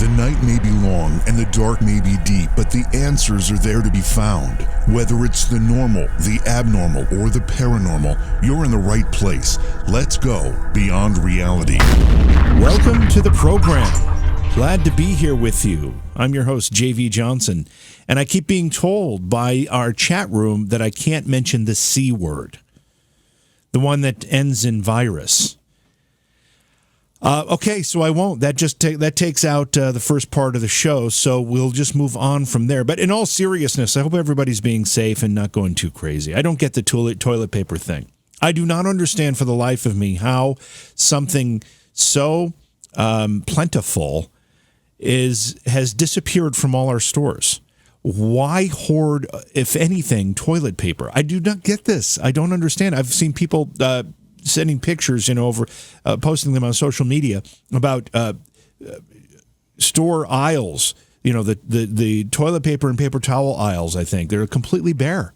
The night may be long and the dark may be deep, but the answers are there to be found. Whether it's the normal, the abnormal, or the paranormal, you're in the right place. Let's go beyond reality. Welcome to the program. Glad to be here with you. I'm your host, JV Johnson, and I keep being told by our chat room that I can't mention the C word, the one that ends in virus. Okay, so I won't. That takes out the first part of the show, so we'll just move on from there. But in all seriousness, I hope everybody's being safe and not going too crazy. I don't get the toilet paper thing. I do not understand for the life of me how something so plentiful has disappeared from all our stores. Why hoard, if anything, toilet paper? I do not get this. I don't understand. I've seen people sending pictures, posting them on social media about store aisles, the toilet paper and paper towel aisles, I think. They're completely bare.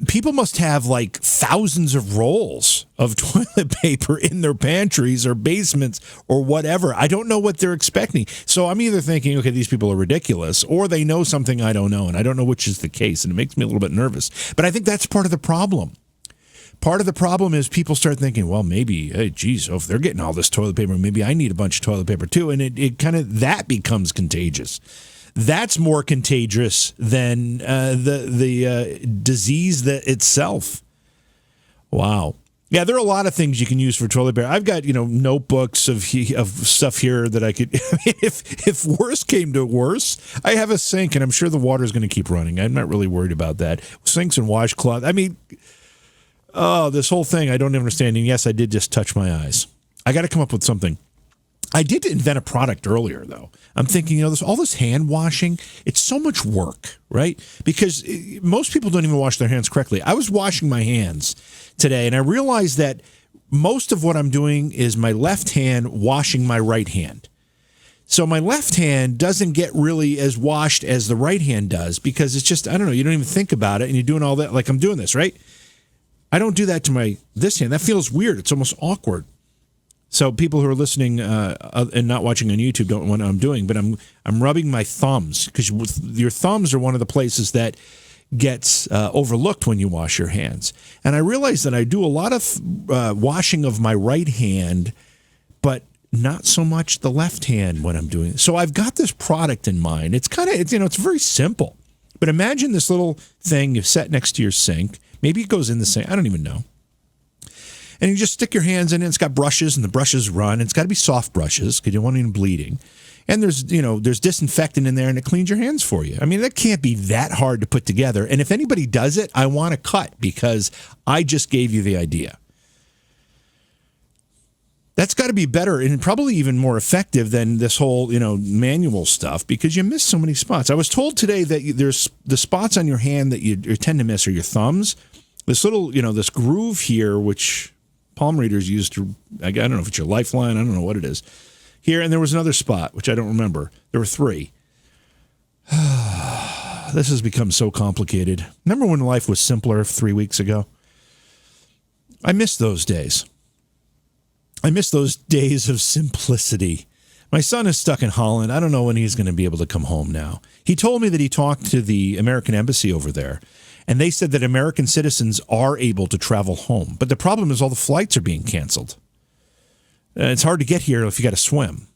People must have like thousands of rolls of toilet paper in their pantries or basements or whatever. I don't know what they're expecting. So I'm either thinking, okay, these people are ridiculous, or they know something I don't know, and I don't know which is the case, and it makes me a little bit nervous. But I think that's part of the problem. Part of the problem is people start thinking, well, maybe, hey, geez, if they're getting all this toilet paper, maybe I need a bunch of toilet paper too. And it kind of, that becomes contagious. That's more contagious than the disease that itself. Wow. Yeah, there are a lot of things you can use for toilet paper. I've got, notebooks of stuff here that I could, if worse came to worse, I have a sink and I'm sure the water's going to keep running. I'm not really worried about that. Sinks and washcloth. I mean, this whole thing, I don't understand. And yes, I did just touch my eyes. I got to come up with something. I did invent a product earlier, though. I'm thinking, all this hand washing, it's so much work, right? Because most people don't even wash their hands correctly. I was washing my hands today, and I realized that most of what I'm doing is my left hand washing my right hand. So my left hand doesn't get really as washed as the right hand does because it's just, I don't know, you don't even think about it, and you're doing all that, like I'm doing this, right? I don't do that to this hand. That feels weird. It's almost awkward. So people who are listening and not watching on YouTube don't know what I'm doing, but I'm rubbing my thumbs because your thumbs are one of the places that gets overlooked when you wash your hands. And I realize that I do a lot of washing of my right hand, but not so much the left hand when I'm doing it. So I've got this product in mind. It's it's very simple. But imagine this little thing you set next to your sink. Maybe it goes in the sink. I don't even know. And you just stick your hands in it. It's got brushes, and the brushes run. It's got to be soft brushes because you don't want any bleeding. And there's disinfectant in there, and it cleans your hands for you. I mean, that can't be that hard to put together. And if anybody does it, I want to cut because I just gave you the idea. That's got to be better and probably even more effective than this whole, manual stuff because you miss so many spots. I was told today that there's the spots on your hand that you tend to miss are your thumbs. This little, this groove here, which palm readers use to, I don't know if it's your lifeline, I don't know what it is. Here, and there was another spot, which I don't remember. There were 3. This has become so complicated. Remember when life was simpler 3 weeks ago? I miss those days. I miss those days of simplicity. My son is stuck in Holland. I don't know when he's going to be able to come home now. He told me that he talked to the American embassy over there, and they said that American citizens are able to travel home. But the problem is all the flights are being canceled. It's hard to get here if you got to swim.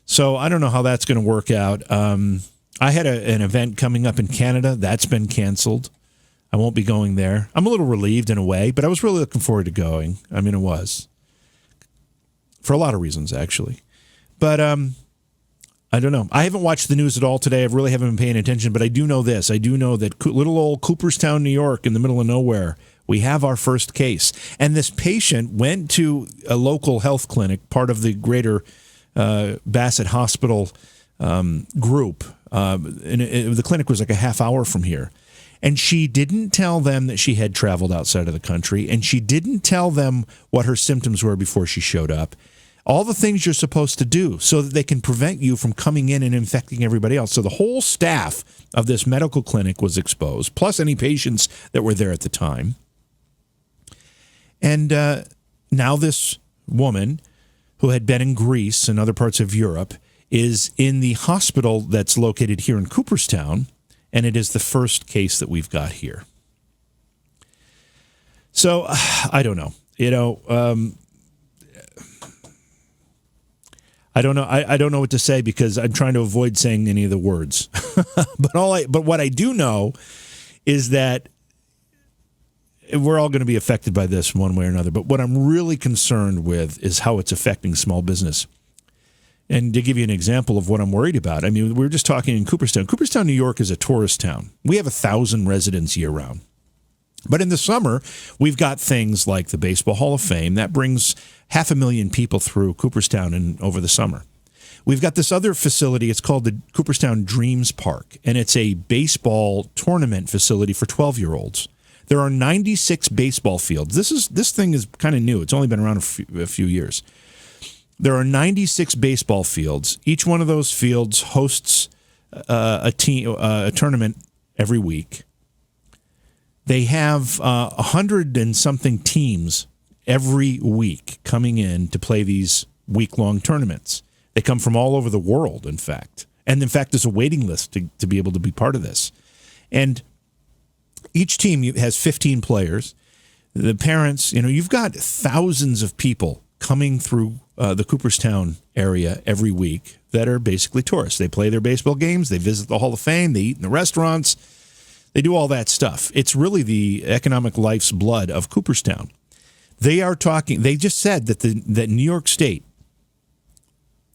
So I don't know how that's going to work out. I had an event coming up in Canada. That's been canceled. I won't be going there. I'm a little relieved in a way, but I was really looking forward to going. I mean, it was. For a lot of reasons, actually. But I don't know. I haven't watched the news at all today. I really haven't been paying attention, but I do know this. I do know that little old Cooperstown, New York, in the middle of nowhere, we have our first case. And this patient went to a local health clinic, part of the greater Bassett Hospital group. The clinic was like a half hour from here. And she didn't tell them that she had traveled outside of the country, and she didn't tell them what her symptoms were before she showed up. All the things you're supposed to do so that they can prevent you from coming in and infecting everybody else. So the whole staff of this medical clinic was exposed, plus any patients that were there at the time. And now this woman who had been in Greece and other parts of Europe, is in the hospital that's located here in Cooperstown, and it is the first case that we've got here. So, I don't know. I don't know. I don't know what to say because I'm trying to avoid saying any of the words. But what I do know is that we're all going to be affected by this one way or another. But what I'm really concerned with is how it's affecting small business. And to give you an example of what I'm worried about, I mean, we were just talking in Cooperstown. Cooperstown, New York is a tourist town. We have 1,000 residents year-round. But in the summer, we've got things like the Baseball Hall of Fame. That brings 500,000 people through Cooperstown over the summer. We've got this other facility. It's called the Cooperstown Dreams Park, and it's a baseball tournament facility for 12-year-olds. There are 96 baseball fields. This thing is kind of new. It's only been around a few years. There are 96 baseball fields. Each one of those fields hosts a tournament every week. They have 100 and something teams every week coming in to play these week-long tournaments. They come from all over the world, in fact. And in fact, there's a waiting list to be able to be part of this. And each team has 15 players. The parents, you've got thousands of people coming through the Cooperstown area every week that are basically tourists. They play their baseball games. They visit the Hall of Fame. They eat in the restaurants. They do all that stuff. It's really the economic life's blood of Cooperstown. They just said that New York State,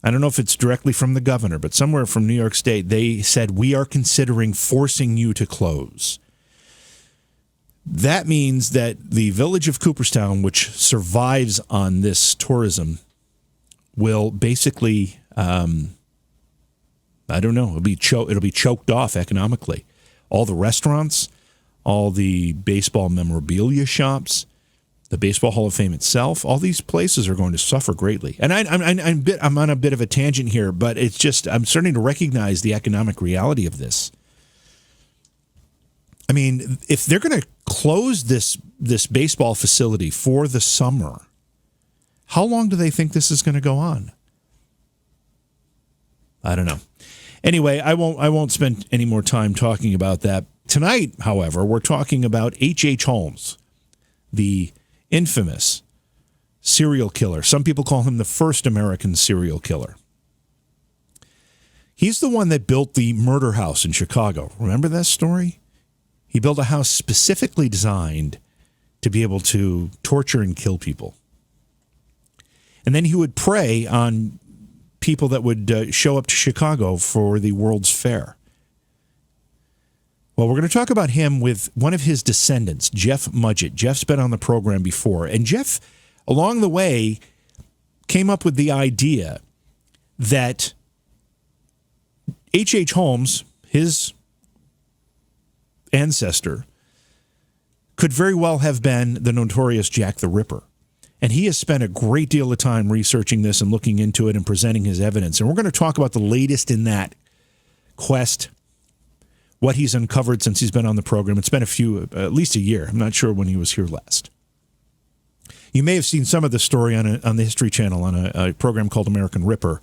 I don't know if it's directly from the governor, but somewhere from New York State, they said, we are considering forcing you to close. That means that the village of Cooperstown, which survives on this tourism, will basically, I don't know, it'll be choked off economically. All the restaurants, all the baseball memorabilia shops, the Baseball Hall of Fame itself, all these places are going to suffer greatly. And I'm on a bit of a tangent here, but it's just I'm starting to recognize the economic reality of this. I mean, if they're going to close this baseball facility for the summer, how long do they think this is going to go on? I don't know. Anyway, I won't spend any more time talking about that. Tonight, however, we're talking about HH Holmes, the infamous serial killer. Some people call him the first American serial killer. He's the one that built the murder house in Chicago. Remember that story? He built a house specifically designed to be able to torture and kill people. And then he would prey on people that would show up to Chicago for the World's Fair. Well, we're going to talk about him with one of his descendants, Jeff Mudgett. Jeff's been on the program before. And Jeff, along the way, came up with the idea that HH Holmes, his ancestor, could very well have been the notorious Jack the Ripper. And he has spent a great deal of time researching this and looking into it and presenting his evidence. And we're going to talk about the latest in that quest, what he's uncovered since he's been on the program. It's been at least a year. I'm not sure when he was here last. You may have seen some of the story on the History Channel on a program called American Ripper,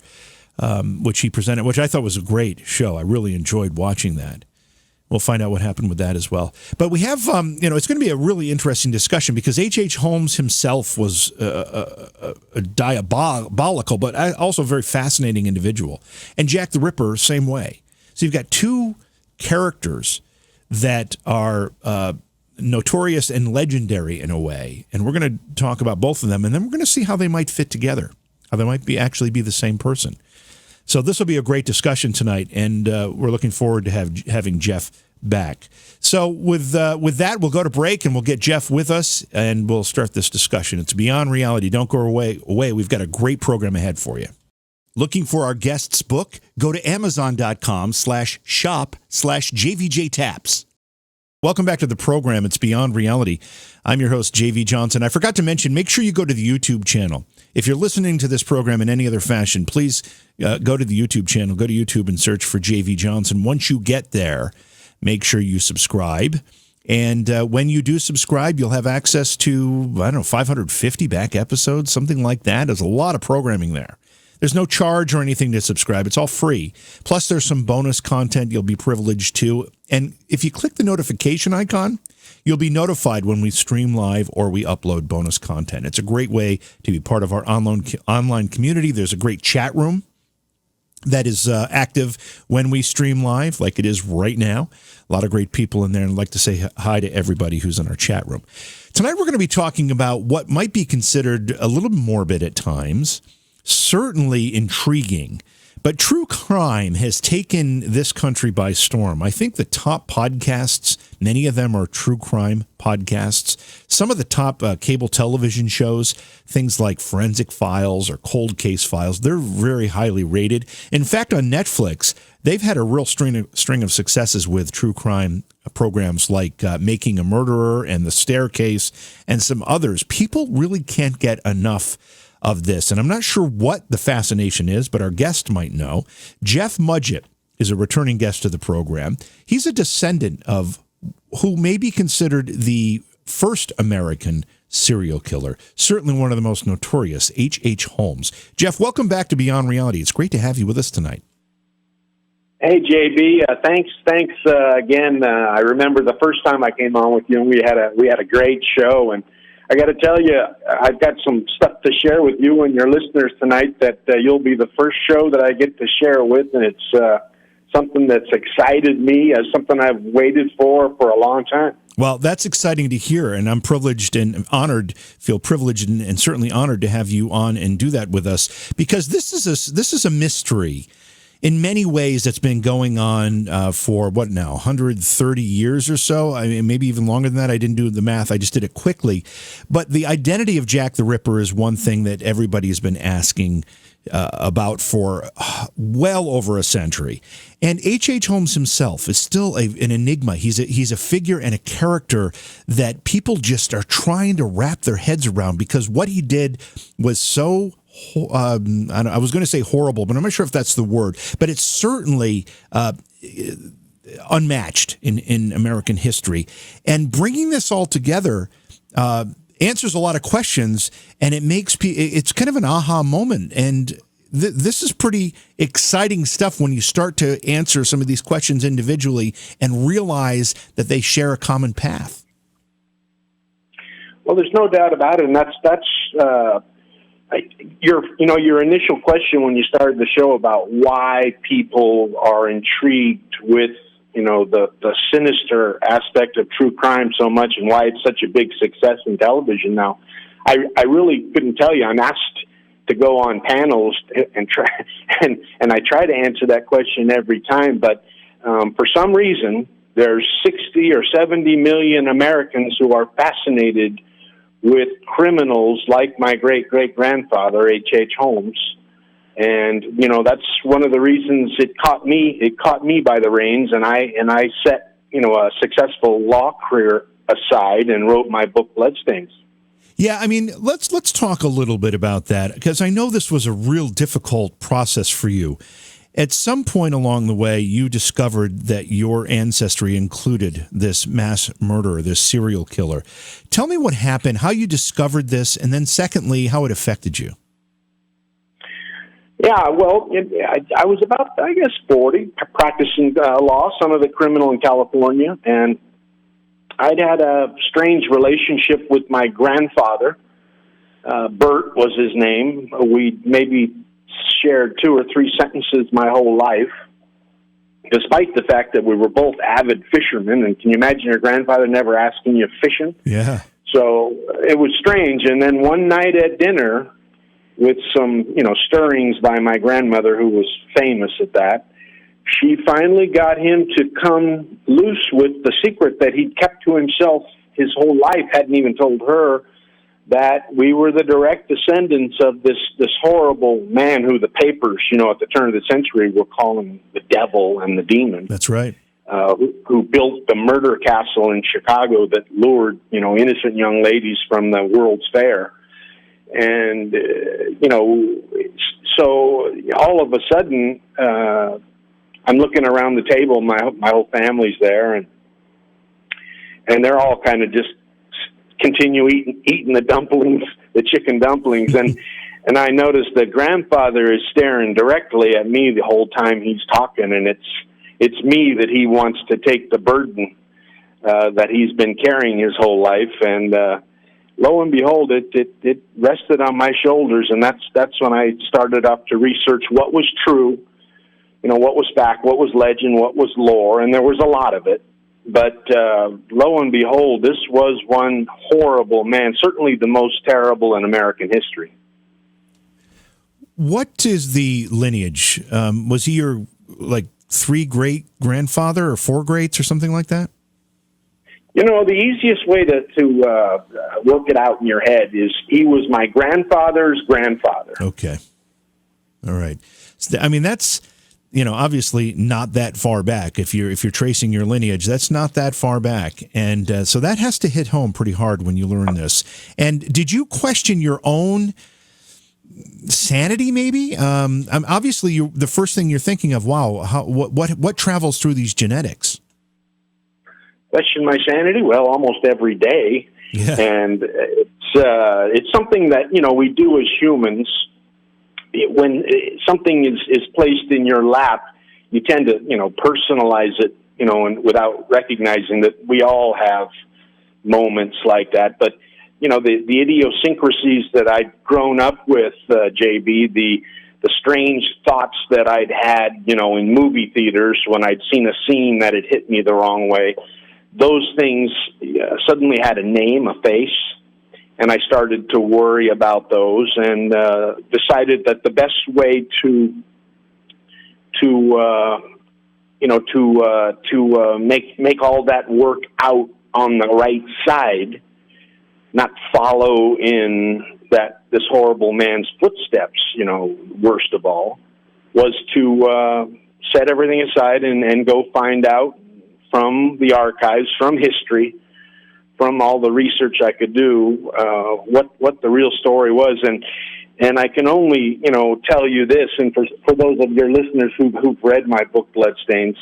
which he presented, which I thought was a great show. I really enjoyed watching that. We'll find out what happened with that as well. But we have, it's going to be a really interesting discussion because H.H. Holmes himself was a diabolical, but also a very fascinating individual. And Jack the Ripper, same way. So you've got two characters that are notorious and legendary in a way. And we're going to talk about both of them, and then we're going to see how they might fit together, how they might actually be the same person. So this will be a great discussion tonight, and we're looking forward to having Jeff back. So with that, we'll go to break, and we'll get Jeff with us, and we'll start this discussion. It's Beyond Reality. Don't go away. We've got a great program ahead for you. Looking for our guest's book? Go to Amazon.com/shop/JVJTaps. Welcome back to the program. It's Beyond Reality. I'm your host, JV Johnson. I forgot to mention, make sure you go to the YouTube channel. If you're listening to this program in any other fashion, please go to the YouTube channel. Go to YouTube and search for JV Johnson. Once you get there, make sure you subscribe And when you do subscribe, you'll have access to, 550 back episodes, something like that. There's a lot of programming there. There's no charge or anything to subscribe. It's all free. Plus, there's some bonus content you'll be privileged to. And if you click the notification icon, you'll be notified when we stream live or we upload bonus content. It's a great way to be part of our online community. There's a great chat room that is active when we stream live, like it is right now. A lot of great people in there, and I'd like to say hi to everybody who's in our chat room. Tonight, we're going to be talking about what might be considered a little morbid at times, certainly intriguing, but true crime has taken this country by storm. I think the top podcasts, many of them are true crime podcasts. Some of the top cable television shows, things like Forensic Files or Cold Case Files, they're very highly rated. In fact, on Netflix, they've had a real string of successes with true crime programs like Making a Murderer and The Staircase and some others. People really can't get enough of this. And I'm not sure what the fascination is, but our guest might know. Jeff Mudgett is a returning guest to the program. He's a descendant of who may be considered the first American serial killer, certainly one of the most notorious, HH Holmes. Jeff, welcome back to Beyond Reality. It's great to have you with us tonight. Hey, JB. Thanks again. I remember the first time I came on with you, and we had a great show. And I got to tell you, I've got some stuff to share with you and your listeners tonight that you'll be the first show that I get to share with, and it's something that's excited me, something I've waited for a long time. Well, that's exciting to hear, and I'm privileged and honored, feel privileged and certainly honored to have you on and do that with us, because this is a mystery. In many ways, that's been going on for, 130 years or so? I mean, maybe even longer than that. I didn't do the math. I just did it quickly. But the identity of Jack the Ripper is one thing that everybody has been asking about for well over a century. And H.H. Holmes himself is still an enigma. He's a figure and a character that people just are trying to wrap their heads around, because what he did was so I was going to say horrible, but I'm not sure if that's the word. But it's certainly unmatched in American history. And bringing this all together answers a lot of questions, and it's kind of an aha moment. And this is pretty exciting stuff when you start to answer some of these questions individually and realize that they share a common path. Well, there's no doubt about it, and that's. Your initial question when you started the show about why people are intrigued with, the sinister aspect of true crime so much, and why it's such a big success in television now. I really couldn't tell you. I'm asked to go on panels and I try to answer that question every time, but for some reason there's 60 or 70 million Americans who are fascinated with criminals like my great-great-grandfather, H.H. Holmes. And, that's one of the reasons it caught me by the reins, and I set, a successful law career aside and wrote my book, Bloodstains. Yeah, I mean, let's talk a little bit about that, because I know this was a real difficult process for you. At some point along the way, you discovered that your ancestry included this mass murderer, this serial killer. Tell me what happened, how you discovered this, and then secondly, how it affected you. Yeah, well, I was about, 40, practicing law, son of a criminal in California, and I'd had a strange relationship with my grandfather. Bert was his name. We maybe shared 2 or 3 sentences my whole life, despite the fact that we were both avid fishermen. And can you imagine your grandfather never asking you fishing? Yeah. So it was strange. And then one night at dinner, with some, stirrings by my grandmother, who was famous at that, she finally got him to come loose with the secret that he'd kept to himself his whole life, hadn't even told her, that we were the direct descendants of this horrible man who the papers, at the turn of the century were calling the devil and the demon. That's right. Who built the murder castle in Chicago that lured, innocent young ladies from the World's Fair. And, so all of a sudden, I'm looking around the table, my whole family's there, and and they're all kind of just continue eating the dumplings, the chicken dumplings, and I noticed that grandfather is staring directly at me the whole time he's talking, and it's me that he wants to take the burden that he's been carrying his whole life, and lo and behold, it rested on my shoulders, and that's when I started up to research what was true, what was fact, what was legend, what was lore, and there was a lot of it. But lo and behold, this was one horrible man, certainly the most terrible in American history. What is the lineage? Was he your, 3 great-grandfather or 4 greats or something like that? The easiest way to work it out in your head is he was my grandfather's grandfather. Okay. All right. I mean, that's, obviously not that far back. If you're tracing your lineage, that's not that far back. And so that has to hit home pretty hard when you learn this. And did you question your own sanity, maybe? Obviously, the first thing you're thinking of, wow, what travels through these genetics? Question my sanity? Well, almost every day. Yeah. And it's something that, we do as humans. When something is placed in your lap, you tend to, personalize it, and without recognizing that we all have moments like that. But, the idiosyncrasies that I'd grown up with, JB, the strange thoughts that I'd had, in movie theaters when I'd seen a scene that had hit me the wrong way, those things suddenly had a name, a face, and I started to worry about those, and decided that the best way to make all that work out on the right side, not follow in this horrible man's footsteps, worst of all, was to set everything aside and go find out from the archives, from history, from all the research I could do, what the real story was. And I can only, tell you this, and for those of your listeners who've read my book, Bloodstains,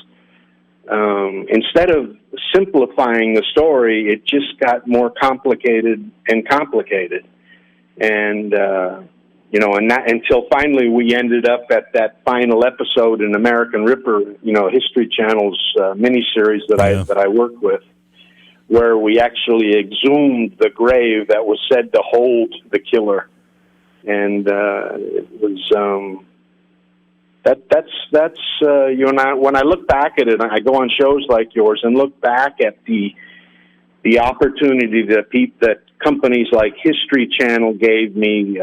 instead of simplifying the story, it just got more complicated and complicated. And, and that until finally we ended up at that final episode in American Ripper, History Channel's miniseries that I worked with, where we actually exhumed the grave that was said to hold the killer, and it was that's when I look back at it, I go on shows like yours and look back at the opportunity that companies like History Channel gave me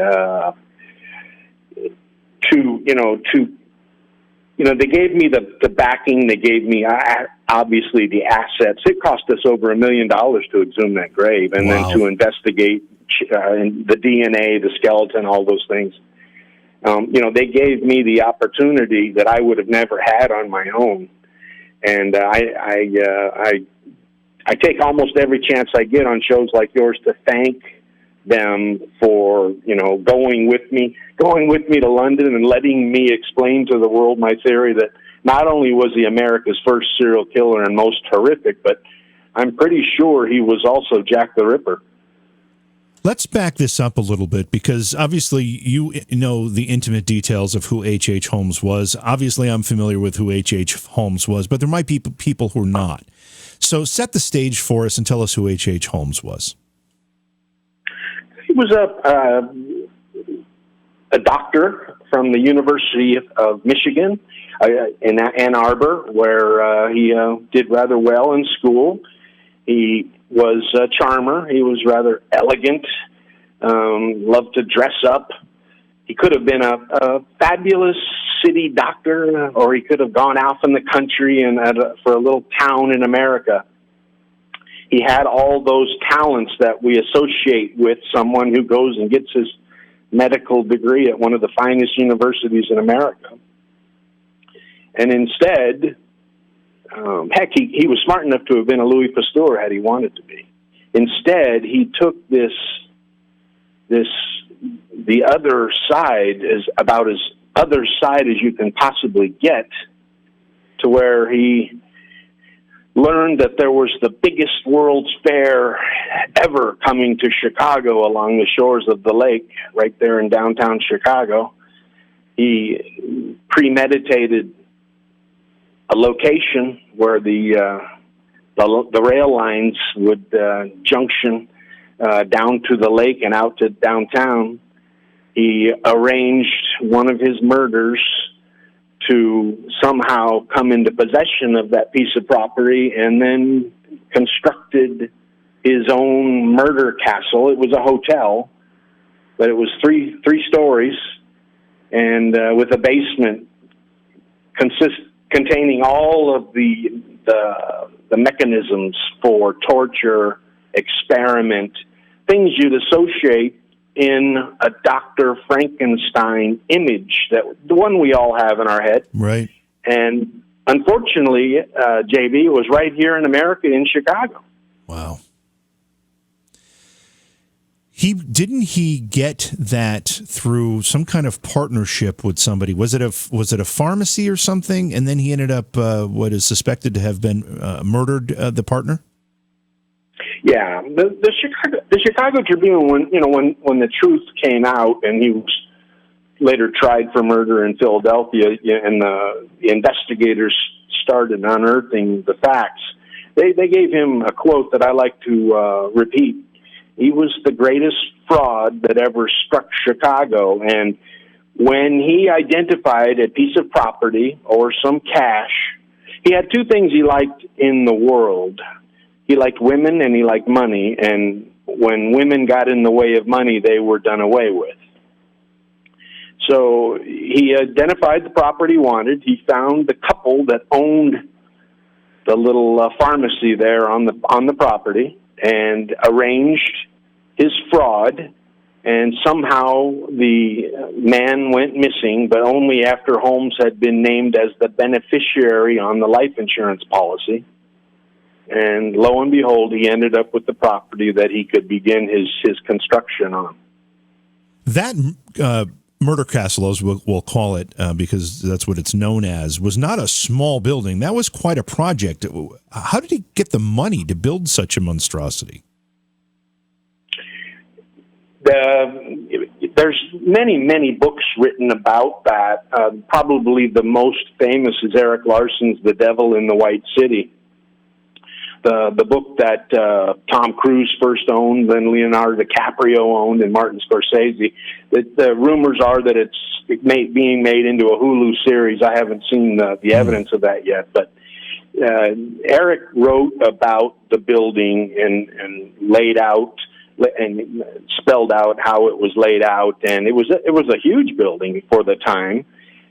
they gave me the backing, they gave me obviously the assets. It cost us over $1 million to exhume that grave, and Wow. then to investigate the DNA, the skeleton, all those things. They gave me the opportunity that I would have never had on my own, and I take almost every chance I get on shows like yours to thank them for going with me to London and letting me explain to the world my theory that not only was he America's first serial killer and most horrific, but I'm pretty sure he was also Jack the Ripper. Let's back this up a little bit, because obviously you know the intimate details of who HH Holmes was. Obviously, I'm familiar with who HH Holmes was, but there might be people who are not. So set the stage for us and tell us who HH Holmes was. He was a doctor from the University of Michigan in Ann Arbor, where he did rather well in school. He was a charmer. He was rather elegant, loved to dress up. He could have been a fabulous city doctor, or he could have gone out in the country and for a little town in America. He had all those talents that we associate with someone who goes and gets his medical degree at one of the finest universities in America. And instead, he was smart enough to have been a Louis Pasteur had he wanted to be. Instead, he took the other side, as about as other side as you can possibly get, to where he learned that there was the biggest World's Fair ever coming to Chicago along the shores of the lake, right there in downtown Chicago. He premeditated a location where the rail lines would junction down to the lake and out to downtown. He arranged one of his murders to somehow come into possession of that piece of property, and then constructed his own murder castle. It was a hotel, but it was three stories, and with a basement containing all of the mechanisms for torture, experiment, things you'd associate in a Dr. Frankenstein image, that the one we all have in our head. Right. And unfortunately, JB, it was right here in America, in Chicago. Wow. Didn't he get that through some kind of partnership with somebody? Was it a pharmacy or something? And then he ended up what is suspected to have been murdered, the partner? Yeah, the Chicago Tribune, when the truth came out, and he was later tried for murder in Philadelphia, and the investigators started unearthing the facts, they gave him a quote that I like to repeat. He was the greatest fraud that ever struck Chicago, and when he identified a piece of property or some cash, he had two things he liked in the world. He liked women and he liked money, and when women got in the way of money, they were done away with. So he identified the property he wanted. He found the couple that owned the little pharmacy there on the property, and arranged his fraud, and somehow the man went missing, but only after Holmes had been named as the beneficiary on the life insurance policy. And lo and behold, he ended up with the property that he could begin his construction on. That murder castle, as we'll call it, because that's what it's known as, was not a small building. That was quite a project. How did he get the money to build such a monstrosity? There's many books written about that. Probably the most famous is Eric Larson's The Devil in the White City. The book that Tom Cruise first owned, then Leonardo DiCaprio owned, and Martin Scorsese. The rumors are that it's being made into a Hulu series. I haven't seen the evidence of that yet, but Eric wrote about the building and laid out and spelled out how it was laid out, and it was a huge building for the time.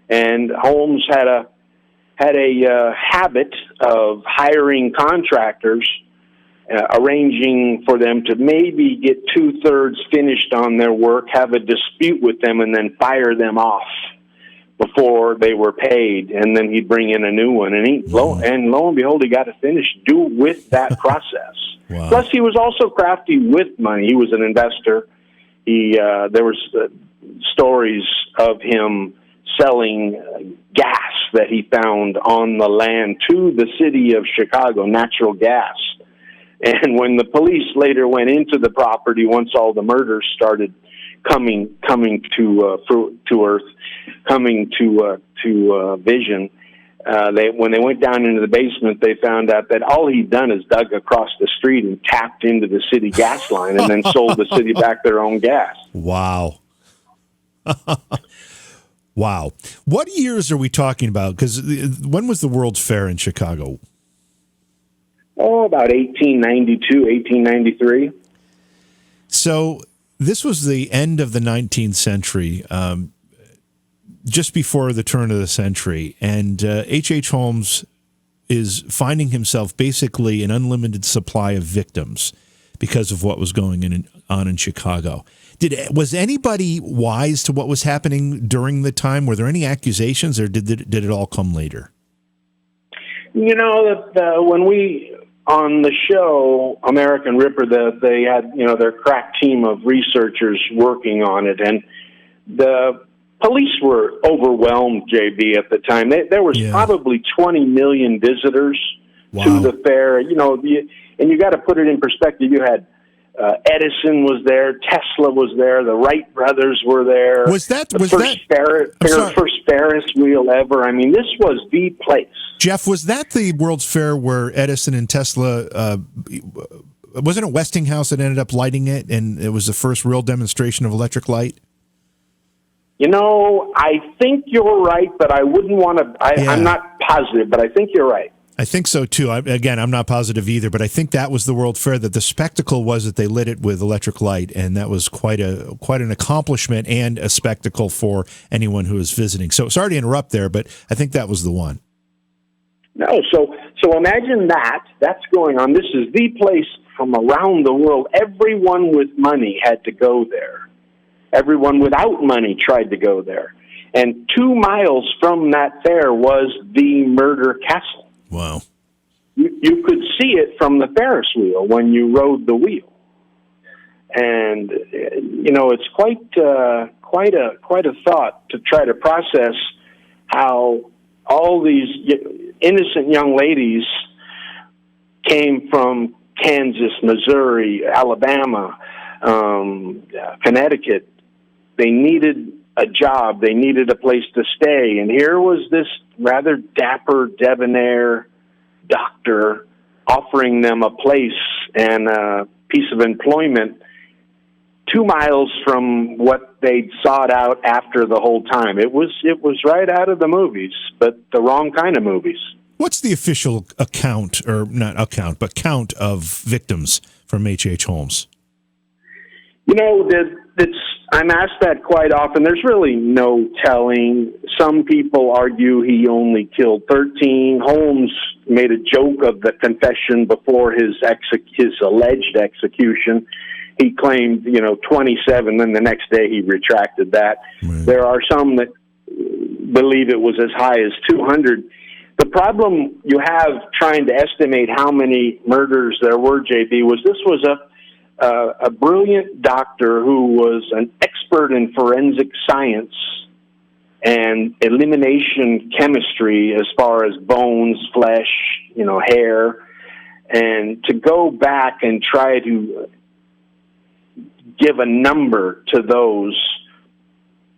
And Holmes had a habit of hiring contractors, arranging for them to maybe get 2/3 finished on their work, have a dispute with them, and then fire them off before they were paid, and then he'd bring in a new one. And lo and behold, he got it finished with that process. Wow. Plus, he was also crafty with money. He was an investor. There was stories of him selling gas that he found on the land to the city of Chicago, natural gas. And when the police later went into the property, once all the murders started coming to earth, coming to vision, when they went down into the basement, they found out that all he'd done is dug across the street and tapped into the city gas line, and then sold the city back their own gas. Wow. Wow. What years are we talking about? Because when was the World's Fair in Chicago? Oh, about 1892, 1893. So this was the end of the 19th century, just before the turn of the century. And HH Holmes is finding himself basically an unlimited supply of victims because of what was going on in Chicago. Was anybody wise to what was happening during the time? Were there any accusations, or did it all come later? When we on the show American Ripper, they had their crack team of researchers working on it, and the police were overwhelmed, JB, at the time. There was probably 20 million visitors to the fair. You know, and you got to put it in perspective. You had Edison was there, Tesla was there, the Wright brothers were there. Was that first Ferris wheel ever? I mean, this was the place. Jeff, was that the World's Fair where Edison and Tesla? Wasn't it Westinghouse that ended up lighting it, and it was the first real demonstration of electric light? You know, I think you're right, but I wouldn't want to. I'm not positive, but I think you're right. I think so too. I'm not positive either, but I think that was the World Fair. That the spectacle was that they lit it with electric light, and that was quite an accomplishment and a spectacle for anyone who was visiting. So sorry to interrupt there, but I think that was the one. No, so imagine that's going on. This is the place from around the world. Everyone with money had to go there. Everyone without money tried to go there. And 2 miles from that fair was the murder castle. Wow. You could see it from the Ferris wheel when you rode the wheel. And, you know, it's quite a thought to try to process how all these innocent young ladies came from Kansas, Missouri, Alabama, Connecticut. They needed a job. They needed a place to stay. And here was this rather dapper, debonair doctor offering them a place and a piece of employment 2 miles from what they'd sought out after the whole time. It was right out of the movies, but the wrong kind of movies. What's the official count of victims from HH Holmes? You know, I'm asked that quite often. There's really no telling. Some people argue he only killed 13. Holmes made a joke of the confession before his alleged execution. He claimed, 27, then the next day he retracted that. Right. There are some that believe it was as high as 200. The problem you have trying to estimate how many murders there were, JB, was this was a brilliant doctor who was an expert in forensic science and elimination chemistry as far as bones, flesh, hair, and to go back and try to give a number to those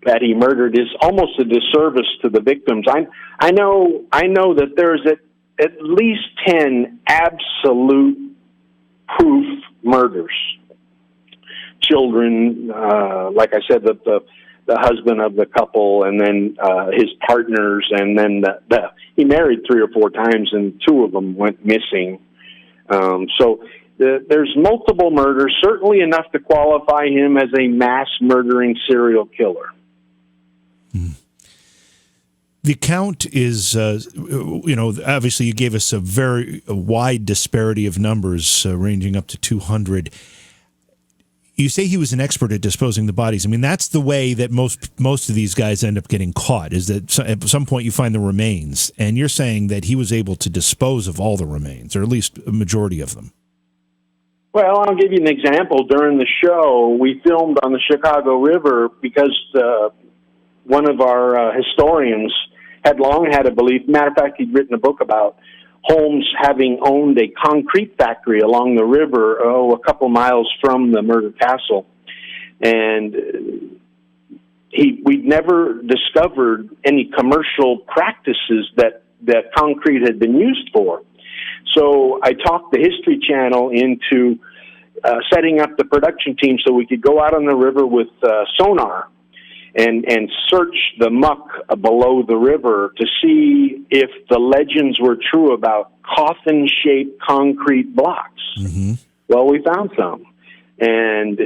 that he murdered is almost a disservice to the victims. I know that there's at least 10 absolute proof murders. Children, like I said, the husband of the couple, and then his partners, and then he married 3 or 4 times, and 2 of them went missing. So there's multiple murders, certainly enough to qualify him as a mass murdering serial killer. The count is, obviously you gave us a very wide disparity of numbers ranging up to 200. You say he was an expert at disposing the bodies. I mean, that's the way that most of these guys end up getting caught, is that at some point you find the remains. And you're saying that he was able to dispose of all the remains, or at least a majority of them. Well, I'll give you an example. During the show, we filmed on the Chicago River because one of our historians had long had a belief. Matter of fact, he'd written a book about Holmes having owned a concrete factory along the river, a couple miles from the murder castle. And we'd never discovered any commercial practices that concrete had been used for. So I talked the History Channel into setting up the production team so we could go out on the river with sonar and search the muck below the river to see if the legends were true about coffin-shaped concrete blocks. Mm-hmm. Well, we found some. And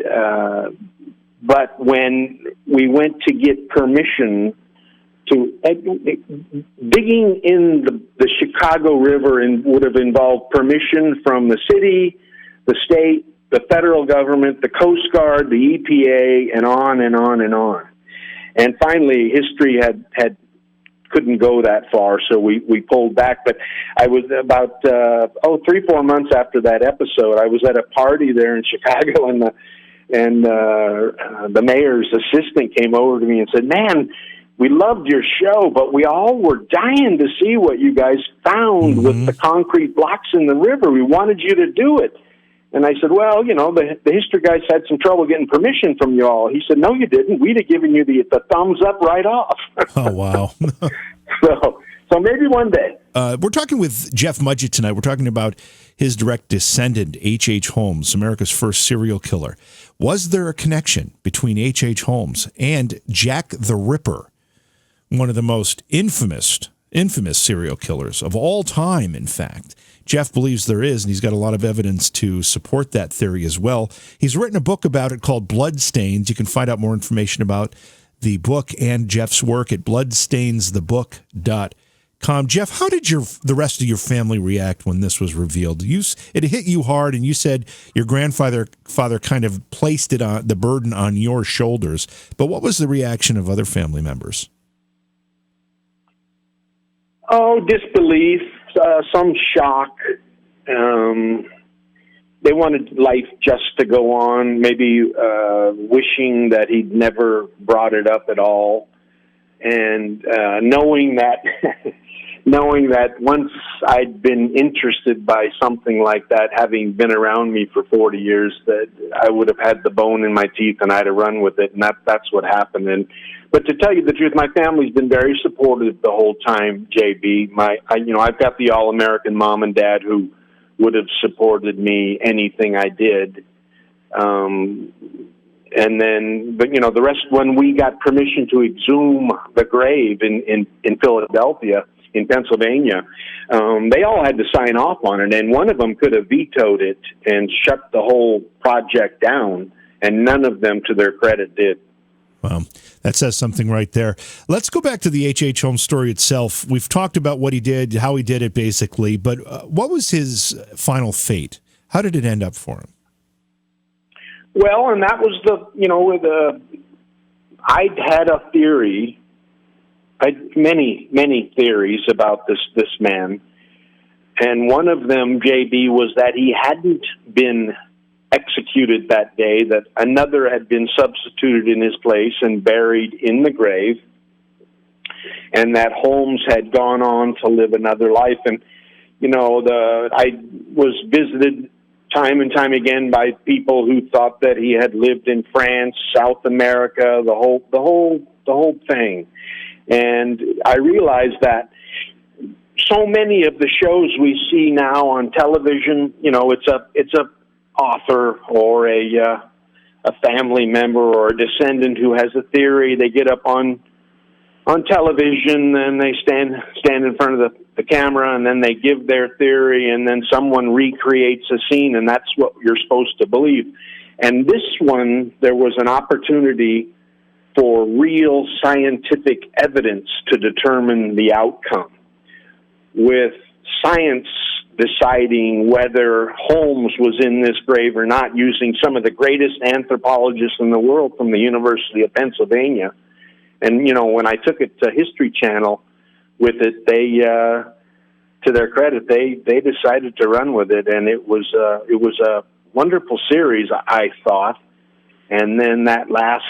but when we went to get permission to digging in the Chicago River would have involved permission from the city, the state, the federal government, the Coast Guard, the EPA, and on and on and on. And finally, history couldn't go that far, so we pulled back. But I was about 3-4 months after that episode. I was at a party there in Chicago, and the mayor's assistant came over to me and said, "Man, we loved your show, but we all were dying to see what you guys found with the concrete blocks in the river. We wanted you to do it. And I said, well, the history guys had some trouble getting permission from you all. He said, no, you didn't. We'd have given you the thumbs up right off. Oh, wow. So maybe one day. We're talking with Jeff Mudgett tonight. We're talking about his direct descendant, HH Holmes, America's first serial killer. Was there a connection between HH Holmes and Jack the Ripper, one of the most infamous serial killers of all time, in fact? Jeff believes there is, and he's got a lot of evidence to support that theory as well. He's written a book about it called Bloodstains. You can find out more information about the book and Jeff's work at bloodstainsthebook.com. Jeff, how did the rest of your family react when this was revealed? It hit you hard, and you said your grandfather kind of placed the burden on your shoulders. But what was the reaction of other family members? Oh, disbelief, some shock. They wanted life just to go on, maybe wishing that he'd never brought it up at all. And knowing that once I'd been interested by something like that, having been around me for 40 years, that I would have had the bone in my teeth and I'd have run with it, and that's what happened. But to tell you the truth, my family's been very supportive the whole time, JB. I've got the all-American mom and dad who would have supported me anything I did. The rest, when we got permission to exhume the grave in Philadelphia, in Pennsylvania, they all had to sign off on it, and one of them could have vetoed it and shut the whole project down, and none of them, to their credit, did. Wow, that says something right there. Let's go back to the H.H. Holmes story itself. We've talked about what he did, how he did it, basically, but what was his final fate? How did it end up for him? Well, and that was I'd had a theory. Many theories about this man, and one of them, JB, was that he hadn't been executed that day, that another had been substituted in his place and buried in the grave, and that Holmes had gone on to live another life. And I was visited time and time again by people who thought that he had lived in France, South America, the whole thing. And I realized that so many of the shows we see now on television, it's a author or a family member or a descendant who has a theory. They get up on television and they stand in front of the camera, and then they give their theory, and then someone recreates a scene, and that's what you're supposed to believe. And this one, there was an opportunity for real scientific evidence to determine the outcome, with science deciding whether Holmes was in this grave or not, using some of the greatest anthropologists in the world from the University of Pennsylvania. And, when I took it to History Channel with it, they, to their credit, they decided to run with it, and it was a wonderful series, I thought. And then that last,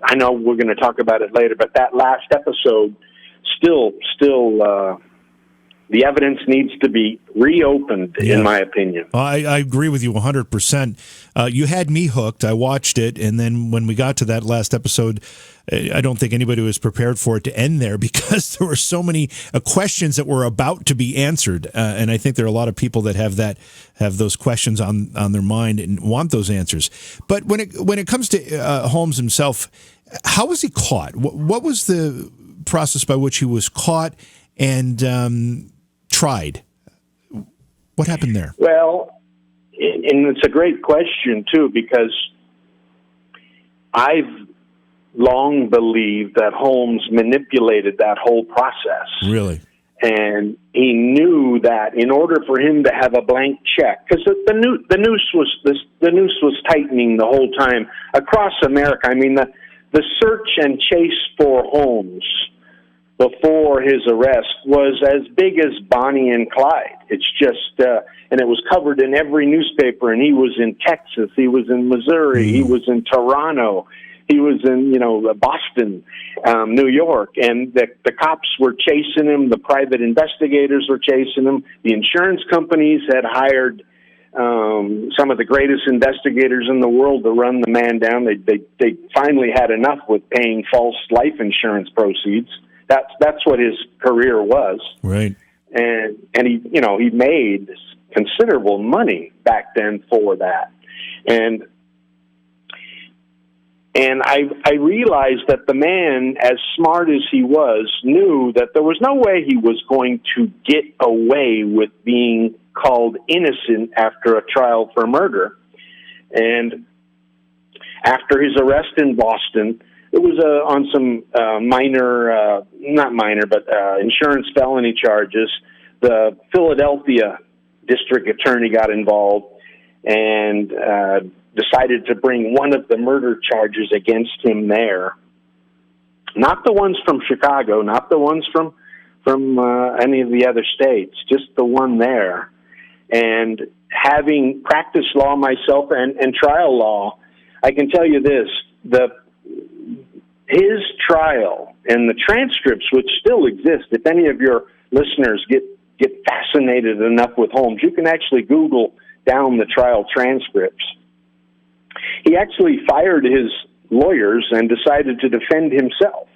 I know we're going to talk about it later, but that last episode, still, the evidence needs to be reopened, in my opinion. I agree with you 100%. You had me hooked. I watched it, and then when we got to that last episode, I don't think anybody was prepared for it to end there, because there were so many questions that were about to be answered, and I think there are a lot of people that have those questions on their mind and want those answers. But when it comes to Holmes himself, how was he caught? What was the process by which he was caught and tried? What happened there? Well, and it's a great question, too, because I've long believed that Holmes manipulated that whole process. Really? And he knew that in order for him to have a blank check, because the noose was tightening the whole time across America. I mean, the search and chase for Holmes before his arrest was as big as Bonnie and Clyde. It's just, and it was covered in every newspaper, and he was in Texas, he was in Missouri, he was in Toronto, He was in, Boston, New York, and the cops were chasing him. The private investigators were chasing him. The insurance companies had hired some of the greatest investigators in the world to run the man down. They finally had enough with paying false life insurance proceeds. That's what his career was. Right. And he made considerable money back then for that. And I realized that the man, as smart as he was, knew that there was no way he was going to get away with being called innocent after a trial for murder. And after his arrest in Boston, it was on some insurance felony charges. The Philadelphia district attorney got involved and decided to bring one of the murder charges against him there. Not the ones from Chicago, not the ones from any of the other states, just the one there. And having practiced law myself and trial law, I can tell you this, his trial and the transcripts, which still exist, if any of your listeners get fascinated enough with Holmes, you can actually Google down the trial transcripts. He actually fired his lawyers and decided to defend himself.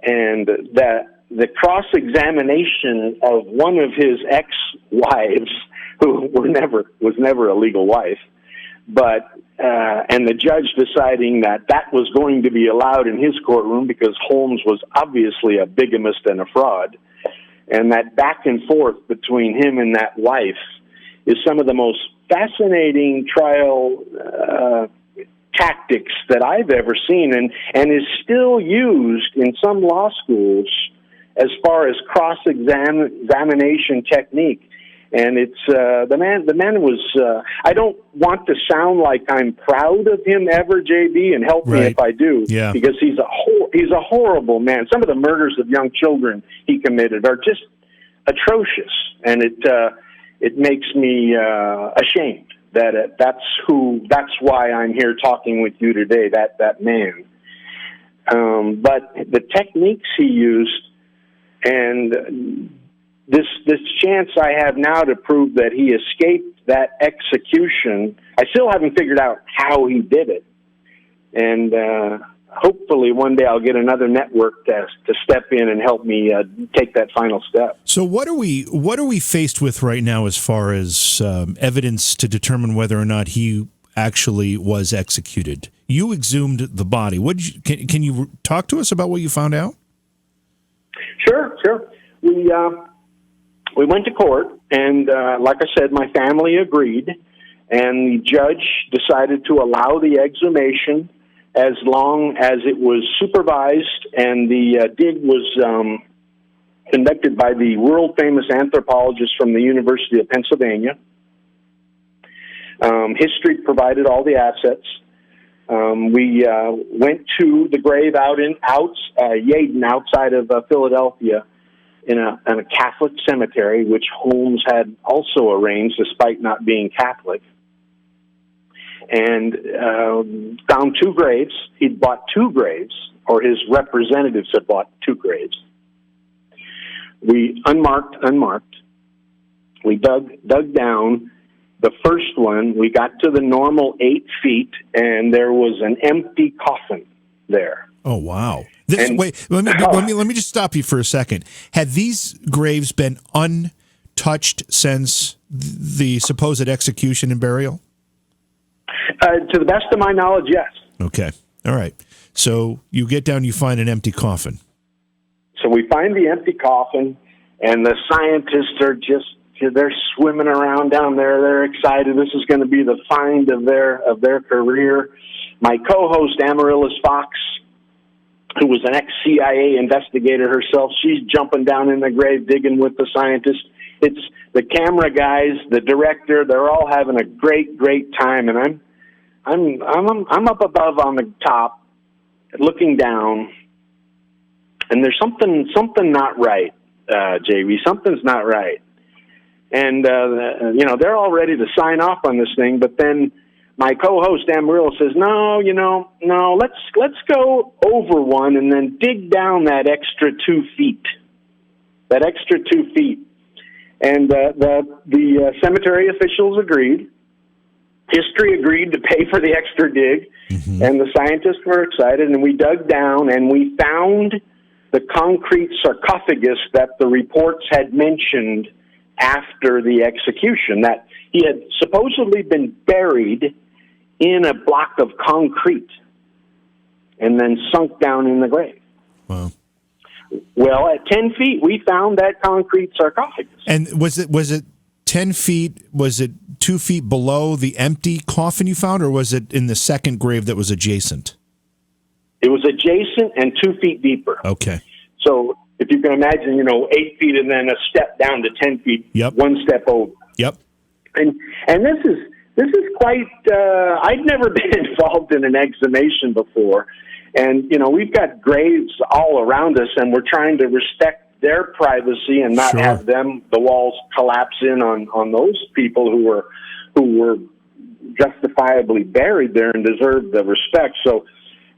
And that the cross-examination of one of his ex-wives, who was never a legal wife, but and the judge deciding that was going to be allowed in his courtroom because Holmes was obviously a bigamist and a fraud, and that back and forth between him and that wife is some of the most fascinating trial tactics that I've ever seen, and is still used in some law schools as far as cross-examination technique. And it's the man was. I don't want to sound like I'm proud of him ever, JB, and help me if I do, because he's a horrible man. Some of the murders of young children he committed are just atrocious, and it makes me ashamed that that's why I'm here talking with you today. That man, but the techniques he used, and this chance I have now to prove that he escaped that execution. I still haven't figured out how he did it, and hopefully one day I'll get another network to step in and help me take that final step. So what are we faced with right now as far as evidence to determine whether or not he actually was executed? You exhumed the body. Can you talk to us about what you found out? Sure. We went to court, and like I said, my family agreed, and the judge decided to allow the exhumation as long as it was supervised, and the dig was conducted by the world-famous anthropologist from the University of Pennsylvania. History provided all the assets. We went to the grave out in Yeadon, outside of Philadelphia, in a Catholic cemetery, which Holmes had also arranged, despite not being Catholic, and found two graves. He'd bought two graves, or his representatives had bought two graves. We unmarked. We dug down. The first one, we got to the normal 8 feet, and there was an empty coffin there. Oh, wow. Wait, let me just stop you for a second. Had these graves been untouched since the supposed execution and burial? To the best of my knowledge, yes. Okay. All right. So you get down, you find an empty coffin. So we find the empty coffin, and the scientists are they're swimming around down there. They're excited. This is going to be the find of their career. My co-host, Amaryllis Fox, who was an ex-CIA investigator herself, she's jumping down in the grave, digging with the scientists. It's the camera guys, the director. They're all having a great time, and I'm up above on the top, looking down, and there's something not right, JV. Something's not right, and they're all ready to sign off on this thing, but then my co-host Amarillo says, no, let's go over one and then dig down that extra 2 feet. That extra 2 feet. And the cemetery officials agreed. History agreed to pay for the extra dig, and the scientists were excited, and we dug down, and we found the concrete sarcophagus that the reports had mentioned after the execution, that he had supposedly been buried in a block of concrete and then sunk down in the grave. Wow. Well, at 10 feet, we found that concrete sarcophagus. And was it 10 feet, was it 2 feet below the empty coffin you found, or was it in the second grave that was adjacent? It was adjacent and 2 feet deeper. Okay. So if you can imagine, 8 feet and then a step down to 10 feet, one step over. Yep. And this is quite, I'd never been involved in an exhumation before. And, we've got graves all around us, and we're trying to respect their privacy and not have the walls collapse in on those people who were justifiably buried there and deserved the respect. So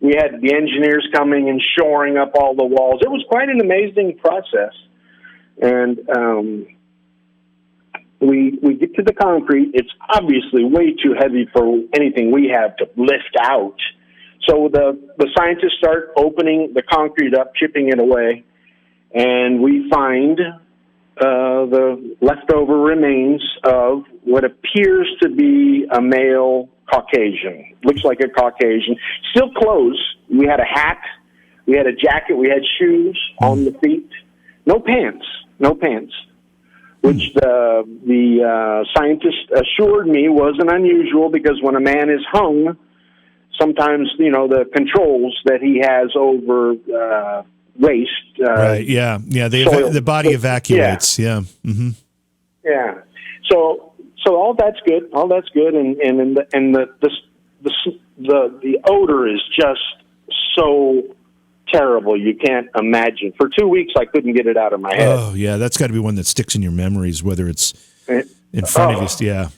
we had the engineers coming and shoring up all the walls. It was quite an amazing process. And we get to the concrete. It's obviously way too heavy for anything we have to lift out. So the scientists start opening the concrete up, chipping it away, and we find the leftover remains of what appears to be a male Caucasian. Looks like a Caucasian. Still clothes. We had a hat, we had a jacket, we had shoes on the feet. No pants, which the scientist assured me wasn't unusual, because when a man is hung, sometimes, the controls that he has over waste. Right, yeah. The body evacuates, yeah. Mm-hmm. Yeah. So all that's good. And the odor is just so terrible you can't imagine. For 2 weeks, I couldn't get it out of my head. Oh, yeah, that's got to be one that sticks in your memories, whether it's in front of you. Yeah.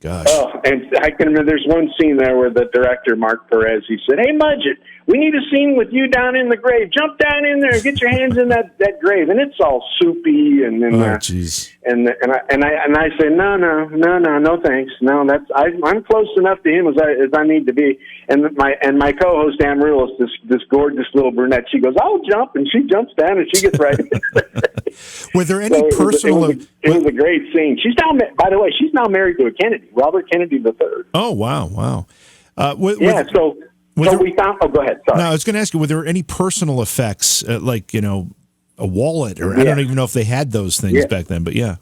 Gosh. Oh, and I can remember there's one scene there where the director, Mark Perez, he said, "Hey, Mudgett, we need a scene with you down in the grave. Jump down in there and get your hands in that grave." And it's all soupy, and then jeez. And I say, no thanks. No, I'm close enough to him as I need to be. And my co-host Amarillo is this gorgeous little brunette. She goes, "I'll jump," and she jumps down and she gets right in. Were there any personal? It was a great scene. She's now, by the way, she's now married to a Kennedy, Robert Kennedy III. Oh wow. So we found. Oh, go ahead. Sorry. No, I was going to ask you, were there any personal effects, like a wallet, or I don't even know if they had those things back then, but yeah.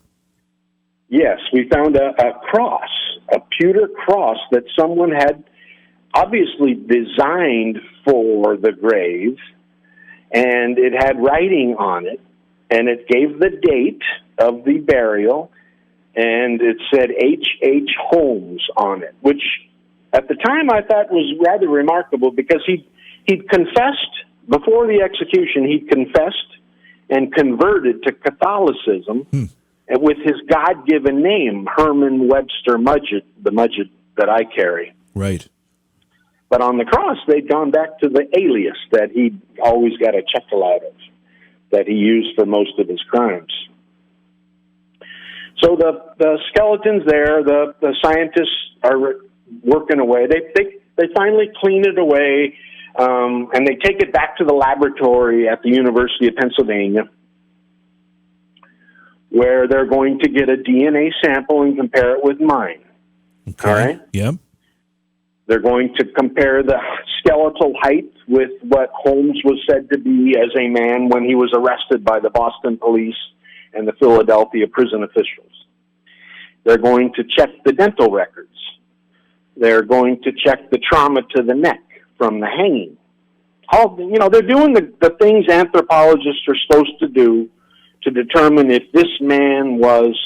Yes, we found a cross, a pewter cross that someone had obviously designed for the grave, and it had writing on it, and it gave the date of the burial, and it said HH Holmes on it, which at the time I thought was rather remarkable, because he'd confessed before the execution. He'd confessed and converted to Catholicism with his God-given name, Herman Webster Mudgett, the Mudgett that I carry. Right. But on the cross, they'd gone back to the alias that he'd always got a chuckle out of, that he used for most of his crimes. So the skeleton's there. The scientists are working away. They finally clean it away, and they take it back to the laboratory at the University of Pennsylvania, where they're going to get a DNA sample and compare it with mine. Okay. All right? Yep. They're going to compare the skeletal height with what Holmes was said to be as a man when he was arrested by the Boston police and the Philadelphia prison officials. They're going to check the dental records. They're going to check the trauma to the neck from the hanging. They're doing the things anthropologists are supposed to do to determine if this man was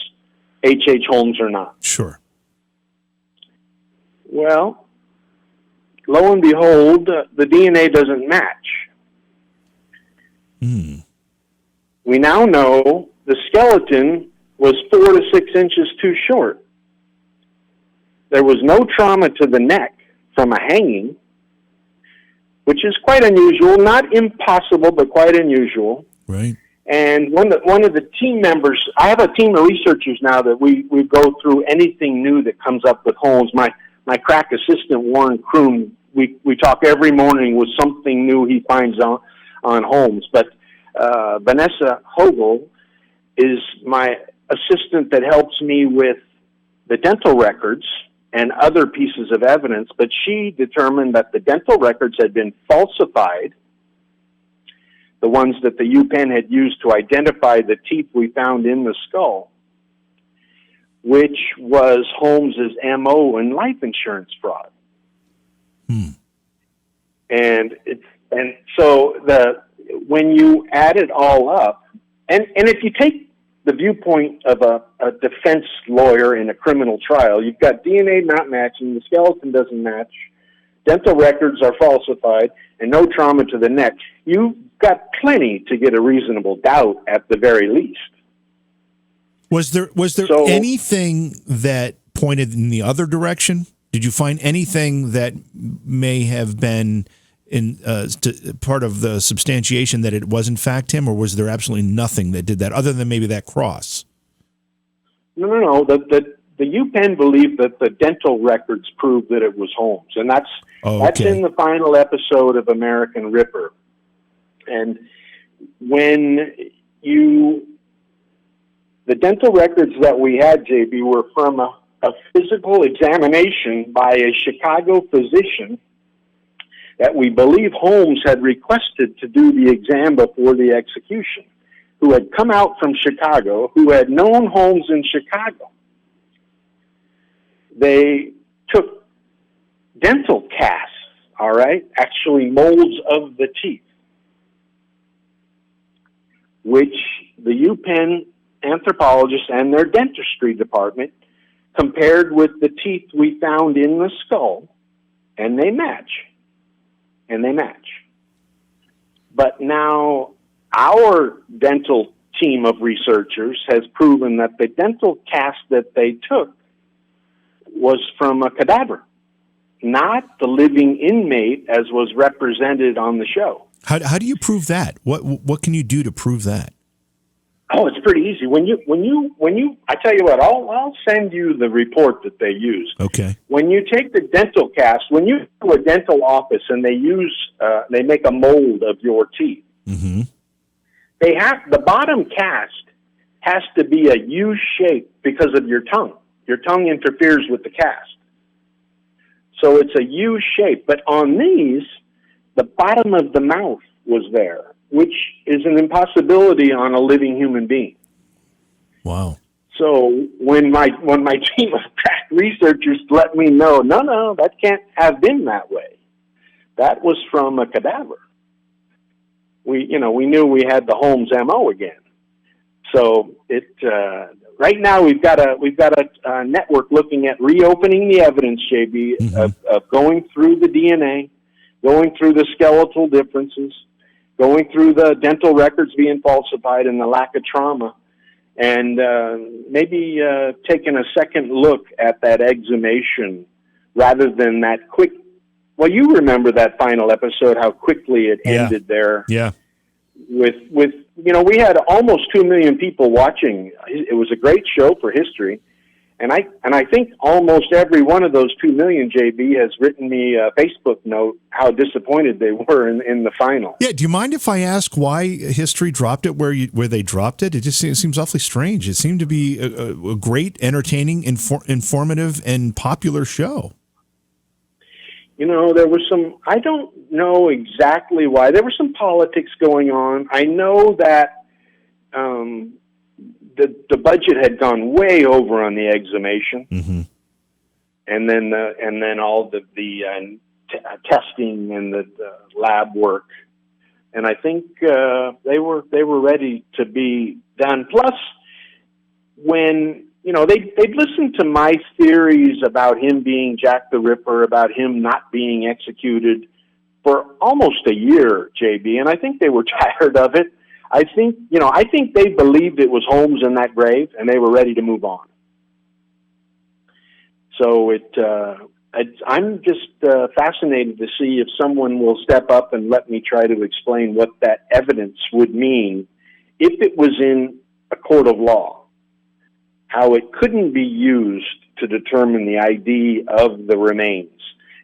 H.H. Holmes or not. Sure. Well, lo and behold, the DNA doesn't match. We now know the skeleton was 4 to 6 inches too short. there was no trauma to the neck from a hanging, which is quite unusual, not impossible, but quite unusual. Right. And one of the team members, I have a team of researchers now that we go through anything new that comes up with Holmes. My crack assistant, Warren Kroon, we talk every morning with something new he finds on Holmes. But Vanessa Hogel is my assistant that helps me with the dental records and other pieces of evidence, but she determined that the dental records had been falsified, the ones that the UPenn had used to identify the teeth we found in the skull, which was Holmes's MO in life insurance fraud. And so when you add it all up, and if you take the viewpoint of a defense lawyer in a criminal trial, you've got DNA not matching, the skeleton doesn't match, dental records are falsified, and no trauma to the neck. You've got plenty to get a reasonable doubt at the very least. Was there anything that pointed in the other direction? Did you find anything that may have been in part of the substantiation that it was in fact him, or was there absolutely nothing that did that other than maybe that cross? No. The UPenn believed that the dental records proved that it was Holmes, and that's in the final episode of American Ripper. And when the dental records that we had, JB, were from a physical examination by a Chicago physician that we believe Holmes had requested to do the exam before the execution, who had come out from Chicago, who had known Holmes in Chicago. They took dental casts, all right, actually molds of the teeth, which the UPenn anthropologists and their dentistry department compared with the teeth we found in the skull, and they match. But now our dental team of researchers has proven that the dental cast that they took was from a cadaver, not the living inmate as was represented on the show. How do you prove that? What can you do to prove that? Oh, it's pretty easy. When you, I tell you what, I'll send you the report that they use. Okay. When you take the dental cast, when you go to a dental office and they make a mold of your teeth, mm-hmm. The bottom cast has to be a U shape because of your tongue. Your tongue interferes with the cast. So it's a U shape. But on these, the bottom of the mouth was there, which is an impossibility on a living human being. Wow. So when my team of crack researchers let me know, no, that can't have been that way. That was from a cadaver. We knew we had the Holmes MO again. So right now we've got a network looking at reopening the evidence, JB, mm-hmm. of going through the DNA, going through the skeletal differences, going through the dental records being falsified and the lack of trauma, and maybe taking a second look at that exhumation rather than that quick. Well, you remember that final episode, how quickly it ended there. Yeah. With we had almost 2 million people watching. It was a great show for history. And I think almost every one of those 2 million, JB, has written me a Facebook note how disappointed they were in the final. Yeah, do you mind if I ask why history dropped it where they dropped it? It just seems awfully strange. It seemed to be a great, entertaining, informative, and popular show. There was some, I don't know exactly why. There was some politics going on. I know that the budget had gone way over on the exhumation, mm-hmm. and then all the testing and the lab work, and I think they were ready to be done. Plus, when they'd listened to my theories about him being Jack the Ripper, about him not being executed for almost a year, JB, and I think they were tired of it. I think they believed it was Holmes in that grave, and they were ready to move on. So I'm just fascinated to see if someone will step up and let me try to explain what that evidence would mean if it was in a court of law, how it couldn't be used to determine the ID of the remains.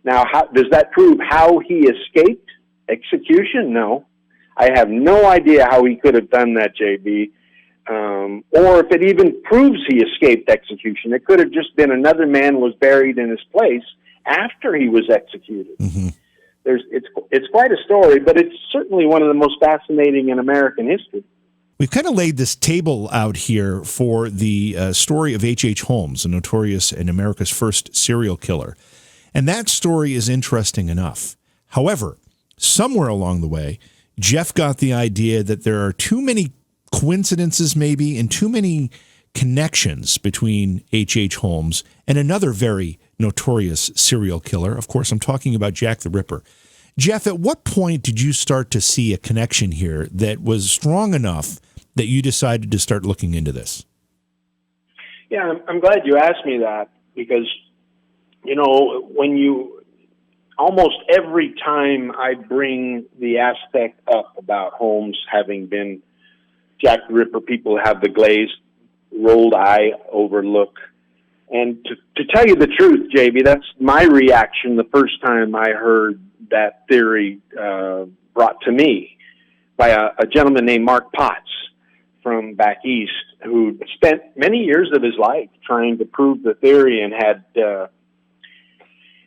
Now, does that prove how he escaped execution? No. I have no idea how he could have done that, JB. Or if it even proves he escaped execution. It could have just been another man was buried in his place after he was executed. Mm-hmm. It's quite a story, but it's certainly one of the most fascinating in American history. We've kind of laid this table out here for the story of HH Holmes, a notorious and America's first serial killer. And that story is interesting enough. However, somewhere along the way, Jeff got the idea that there are too many coincidences maybe and too many connections between H.H. Holmes and another very notorious serial killer. Of course, I'm talking about Jack the Ripper. Jeff, at what point did you start to see a connection here that was strong enough that you decided to start looking into this? Yeah, I'm glad you asked me that because, almost every time I bring the aspect up about Holmes having been Jack the Ripper, people have the glazed, rolled eye overlook. And to tell you the truth, JB, that's my reaction the first time I heard that theory brought to me by a gentleman named Mark Potts from back east, who spent many years of his life trying to prove the theory and had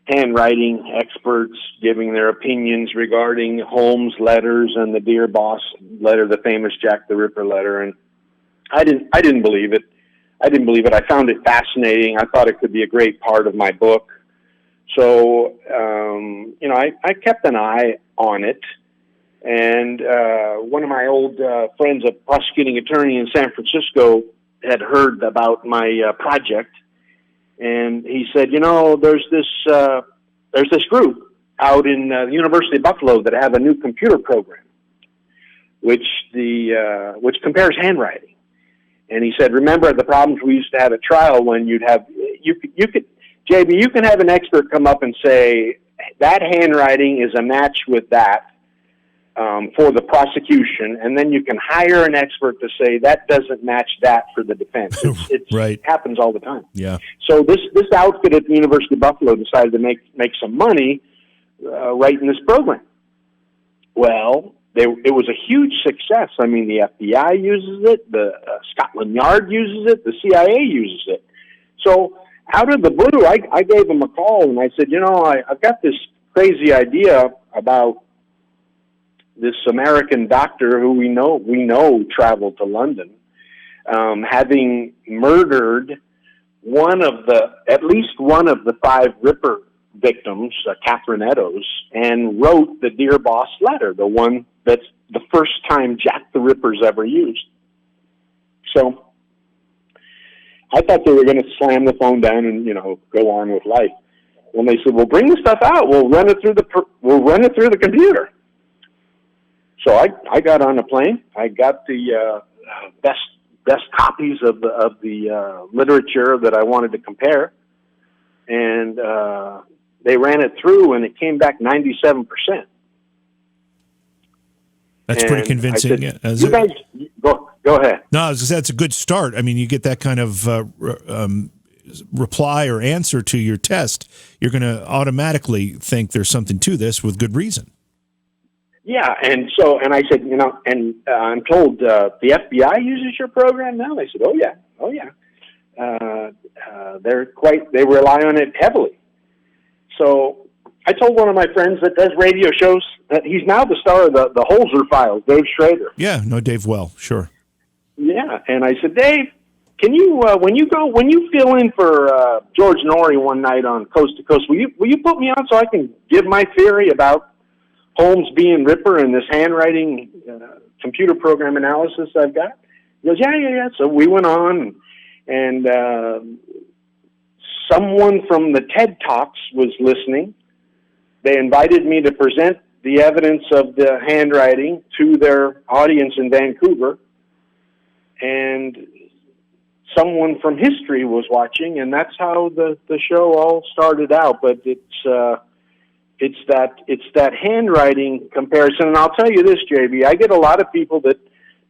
handwriting experts giving their opinions regarding Holmes' letters and the Dear Boss letter, the famous Jack the Ripper letter. And I didn't believe it. I found it fascinating. I thought it could be a great part of my book. So, I kept an eye on it. And one of my old friends, a prosecuting attorney in San Francisco, had heard about my project. And he said, there's this group out in the University of Buffalo that have a new computer program, which compares handwriting. And he said, remember the problems we used to have at trial when you could, JB, you can have an expert come up and say that handwriting is a match with that for the prosecution, and then you can hire an expert to say that doesn't match that for the defense. It's right. It happens all the time. Yeah. So this outfit at the University of Buffalo decided to make some money writing this program. Well, it was a huge success. I mean, the FBI uses it, the Scotland Yard uses it, the CIA uses it. So out of the blue, I gave him a call and I said, I've got this crazy idea about this American doctor who we know traveled to London, having murdered at least one of the 5 Ripper victims, Catherine Eddowes, and wrote the Dear Boss letter, the one that's the first time Jack the Ripper's ever used. So I thought they were going to slam the phone down and go on with life. When they said, "Well, bring the stuff out. We'll run it through the computer." So I got on a plane. I got the best copies of the literature that I wanted to compare, and they ran it through, and it came back 97%. That's pretty convincing. I said, you guys, go ahead. No, I was gonna say that's a good start. I mean, you get that kind of reply or answer to your test, you're going to automatically think there's something to this with good reason. Yeah, and I said, I'm told the FBI uses your program now. They said, oh yeah. They rely on it heavily. So I told one of my friends that does radio shows that he's now the star of the Holzer Files, Dave Schrader. Yeah, no, Dave well, sure. Yeah, and I said, Dave, can you when you fill in for George Norrie one night on Coast to Coast, will you put me on so I can give my theory about Holmes being Ripper and this handwriting computer program analysis I've got? He goes, yeah. So we went on, and someone from the TED Talks was listening. They invited me to present the evidence of the handwriting to their audience in Vancouver. And someone from history was watching, and that's how the show all started out. But it's that handwriting comparison. And I'll tell you this, JB, I get a lot of people that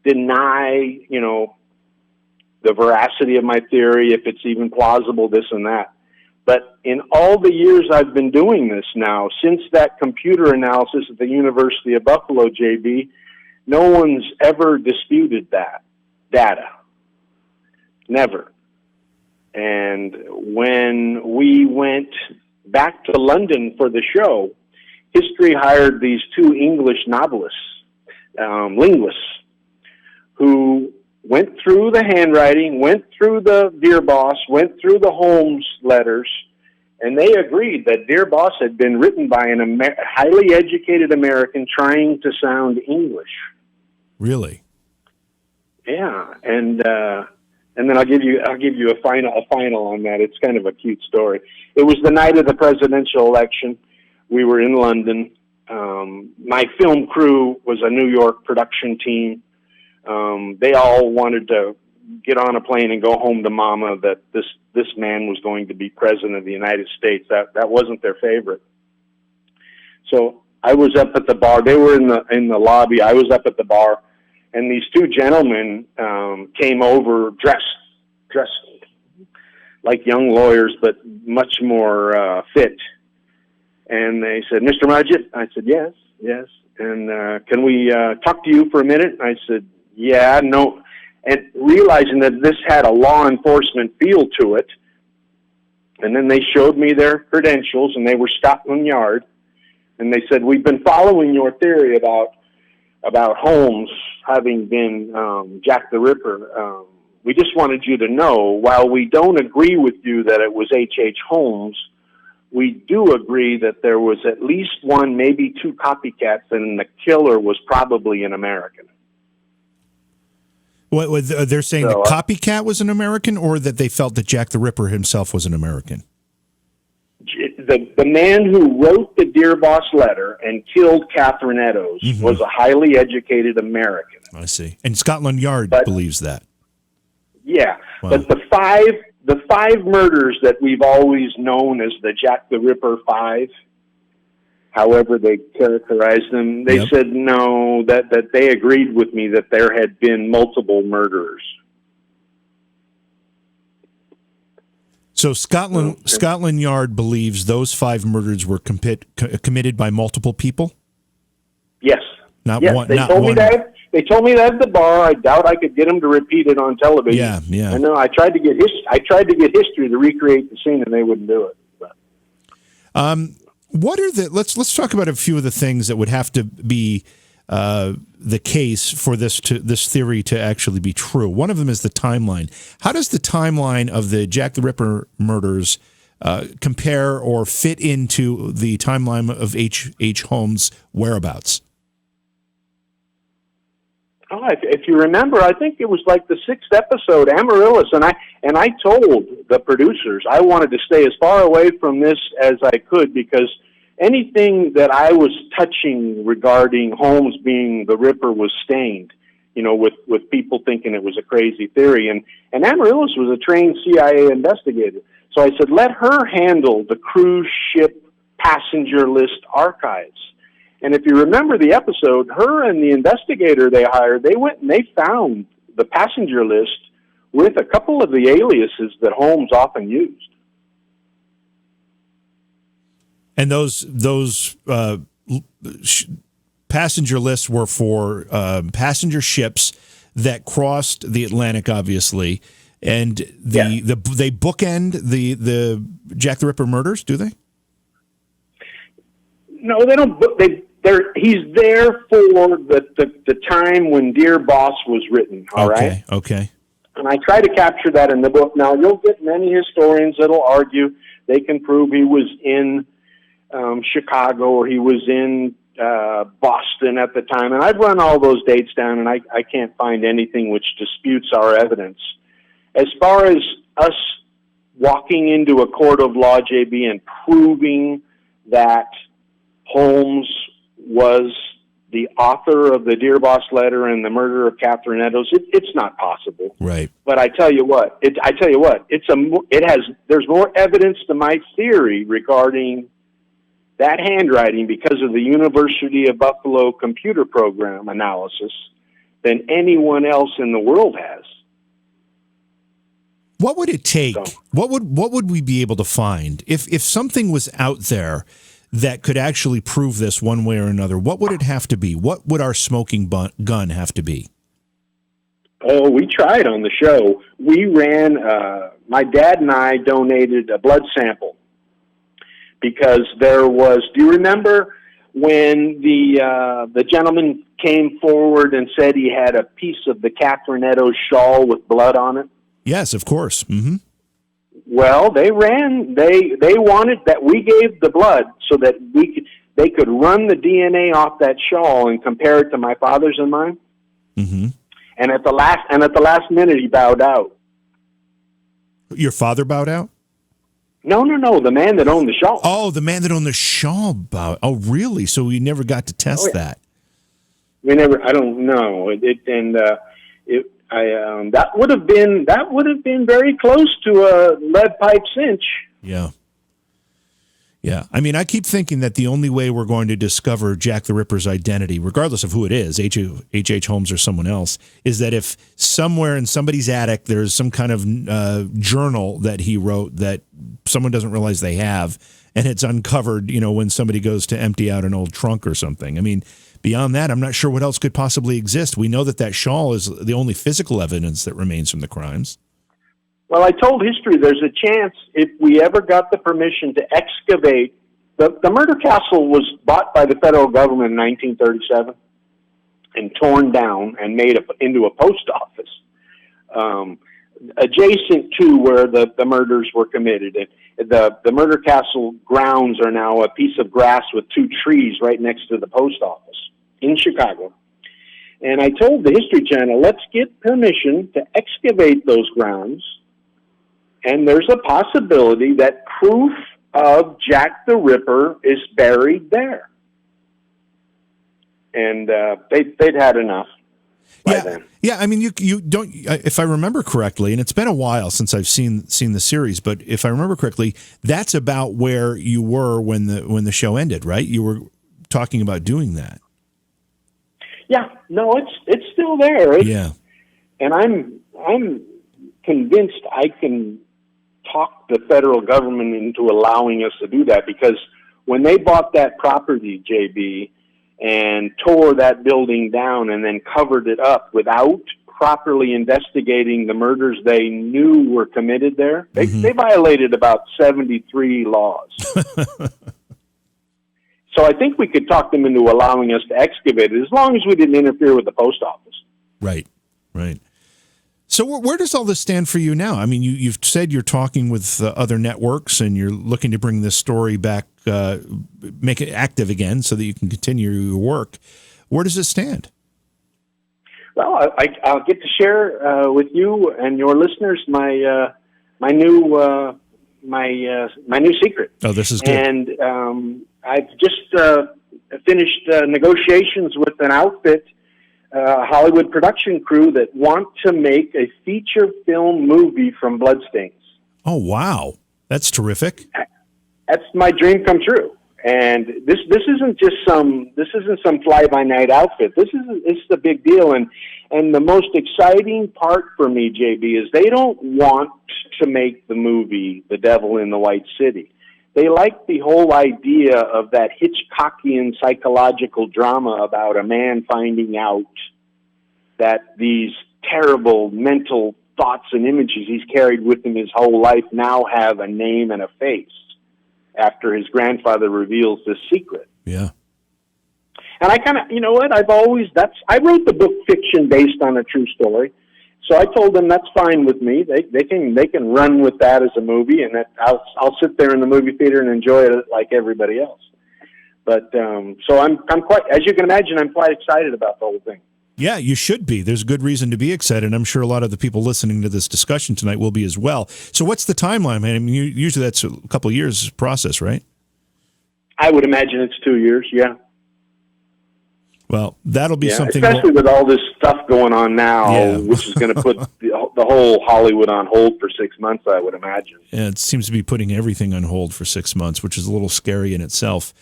deny, the veracity of my theory, if it's even plausible, this and that. But in all the years I've been doing this now, since that computer analysis at the University of Buffalo, JB, no one's ever disputed that data. Never. And when we went back to London for the show, History hired these two English novelists, linguists, who went through the handwriting, went through the Dear Boss, went through the Holmes letters, and they agreed that Dear Boss had been written by an highly educated American trying to sound English. Really? Yeah, and then I'll give you a final on that. It's kind of a cute story. It was the night of the presidential election. We were in London. My film crew was a New York production team. They all wanted to get on a plane and go home to Mama. That this man was going to be president of the United States. That wasn't their favorite. So I was up at the bar. They were in the lobby. I was up at the bar. And these two gentlemen came over dressed like young lawyers, but much more fit. And they said, "Mr. Mudgett?" I said, yes. And can we talk to you for a minute? I said, yeah, no. And realizing that this had a law enforcement feel to it, and then they showed me their credentials, and they were Scotland Yard. And they said, "We've been following your theory about Holmes having been Jack the Ripper. We just wanted you to know, while we don't agree with you that it was HH Holmes, we do agree that there was at least one, maybe two copycats, and the killer was probably an American." What they're saying, the copycat was an American, or that they felt that Jack the Ripper himself was an American? The man who wrote the Dear Boss letter and killed Catherine Eddowes was a highly educated American. I see. And Scotland Yard believes that. Yeah. Wow. But the five murders that we've always known as the Jack the Ripper Five, however they characterized them, they said no, that they agreed with me that there had been multiple murderers. So Scotland Yard believes those five murders were committed by multiple people? Yes. Not yes, one. They not told one. me that. They told me that at the bar. I doubt I could get them to repeat it on television. Yeah. I know. I tried to get history to recreate the scene, and they wouldn't do it. But. What are let's talk about a few of the things that would have to be the case for this theory to actually be true. One of them is the timeline. How does the timeline of the Jack the Ripper murders compare or fit into the timeline of H.H. Holmes' whereabouts? Oh, if you remember, I think it was like the 6th episode, Amaryllis, and I told the producers I wanted to stay as far away from this as I could, because anything that I was touching regarding Holmes being the Ripper was stained, with people thinking it was a crazy theory. And Amaryllis was a trained CIA investigator. So I said, let her handle the cruise ship passenger list archives. And if you remember the episode, her and the investigator they hired, they went and they found the passenger list with a couple of the aliases that Holmes often used. And those passenger lists were for passenger ships that crossed the Atlantic, obviously, and they bookend the Jack the Ripper murders. Do they? No, they don't. He's there for the time when Dear Boss was written. All right. Okay. And I try to capture that in the book. Now you'll get many historians that'll argue they can prove he was in Chicago or he was in Boston at the time, and I've run all those dates down, and I can't find anything which disputes our evidence. As far as us walking into a court of law, JB, and proving that Holmes was the author of the Dear Boss letter and the murder of Catherine Eddowes, it's not possible. Right. But I tell you what, there's more evidence to my theory regarding that handwriting because of the University of Buffalo computer program analysis than anyone else in the world has. What would it take? So, What would we be able to find if something was out there that could actually prove this one way or another? What would it have to be? What would our smoking gun have to be? Oh, we tried on the show. We ran, my dad and I donated a blood sample because there was, do you remember when the gentleman came forward and said he had a piece of the Catherine Eddowes shawl with blood on it? Yes, of course. Mm-hmm. Well, they wanted that we gave the blood so that they could run the DNA off that shawl and compare it to my father's and mine. Mm-hmm. And at the last minute, he bowed out. Your father bowed out? No, the man that owned the shawl. Oh, the man that owned the shawl bowed. Oh, really? So we never got to test that. We never. I don't know. That would have been very close to a lead pipe cinch. Yeah. Yeah. I mean, I keep thinking that the only way we're going to discover Jack the Ripper's identity, regardless of who it is, HH Holmes or someone else, is that if somewhere in somebody's attic there's some kind of journal that he wrote that someone doesn't realize they have, and it's uncovered, when somebody goes to empty out an old trunk or something. I mean, beyond that, I'm not sure what else could possibly exist. We know that shawl is the only physical evidence that remains from the crimes. Well, I told history there's a chance if we ever got the permission to excavate. The murder castle was bought by the federal government in 1937 and torn down and made into a post office adjacent to where the murders were committed. The murder castle grounds are now a piece of grass with two trees right next to the post office in Chicago. And I told the History Channel, let's get permission to excavate those grounds. And there's a possibility that proof of Jack the Ripper is buried there. And they'd had enough by then. Yeah, I mean, you don't. If I remember correctly, and it's been a while since I've seen the series, but if I remember correctly, that's about where you were when the show ended, right? You were talking about doing that. Yeah, no, it's still there. And I'm convinced I can talk the federal government into allowing us to do that, because when they bought that property, JB, and tore that building down and then covered it up without properly investigating the murders they knew were committed there, they violated about 73 laws. So I think we could talk them into allowing us to excavate it as long as we didn't interfere with the post office. Right. So where does all this stand for you now? I mean, you've said you're talking with other networks and you're looking to bring this story back, make it active again so that you can continue your work. Where does it stand? Well, I'll get to share with you and your listeners my new secret. Oh, this is good. And I've just finished negotiations with an outfit, Hollywood production crew that want to make a feature film movie from Bloodstains. Oh, wow. That's terrific. That's my dream come true. And this isn't some fly by night outfit. It's the big deal. And the most exciting part for me, JB, is they don't want to make the movie The Devil in the White City. They like the whole idea of that Hitchcockian psychological drama about a man finding out that these terrible mental thoughts and images he's carried with him his whole life now have a name and a face after his grandfather reveals this secret. Yeah. And I kind of, you know what, I wrote the book fiction based on a true story. So I told them that's fine with me. They can run with that as a movie, and that I'll sit there in the movie theater and enjoy it like everybody else. But so I'm quite, as you can imagine, I'm quite excited about the whole thing. Yeah, you should be. There's good reason to be excited. I'm sure a lot of the people listening to this discussion tonight will be as well. So what's the timeline, man? I mean, usually that's a couple of years process, right? I would imagine it's 2 years. Yeah. Well, that'll be something. Especially with all this stuff going on now, which is going to put the whole Hollywood on hold for 6 months, I would imagine. Yeah, it seems to be putting everything on hold for 6 months, which is a little scary in itself.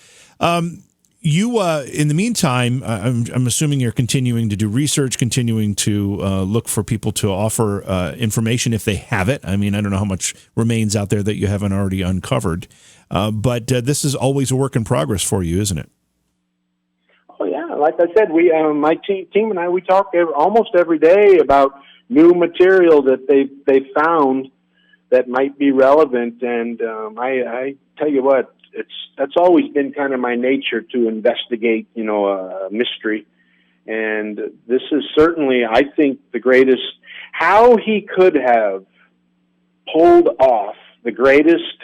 You, in the meantime, I'm assuming you're continuing to do research, continuing to look for people to offer information if they have it. I mean, I don't know how much remains out there that you haven't already uncovered, but this is always a work in progress for you, isn't it? Oh yeah, like I said, we my team and I, we talk almost every day about new material that they found that might be relevant, and I tell you what, that's always been kind of my nature to investigate, a mystery, and this is certainly, I think, the greatest. How he could have pulled off the greatest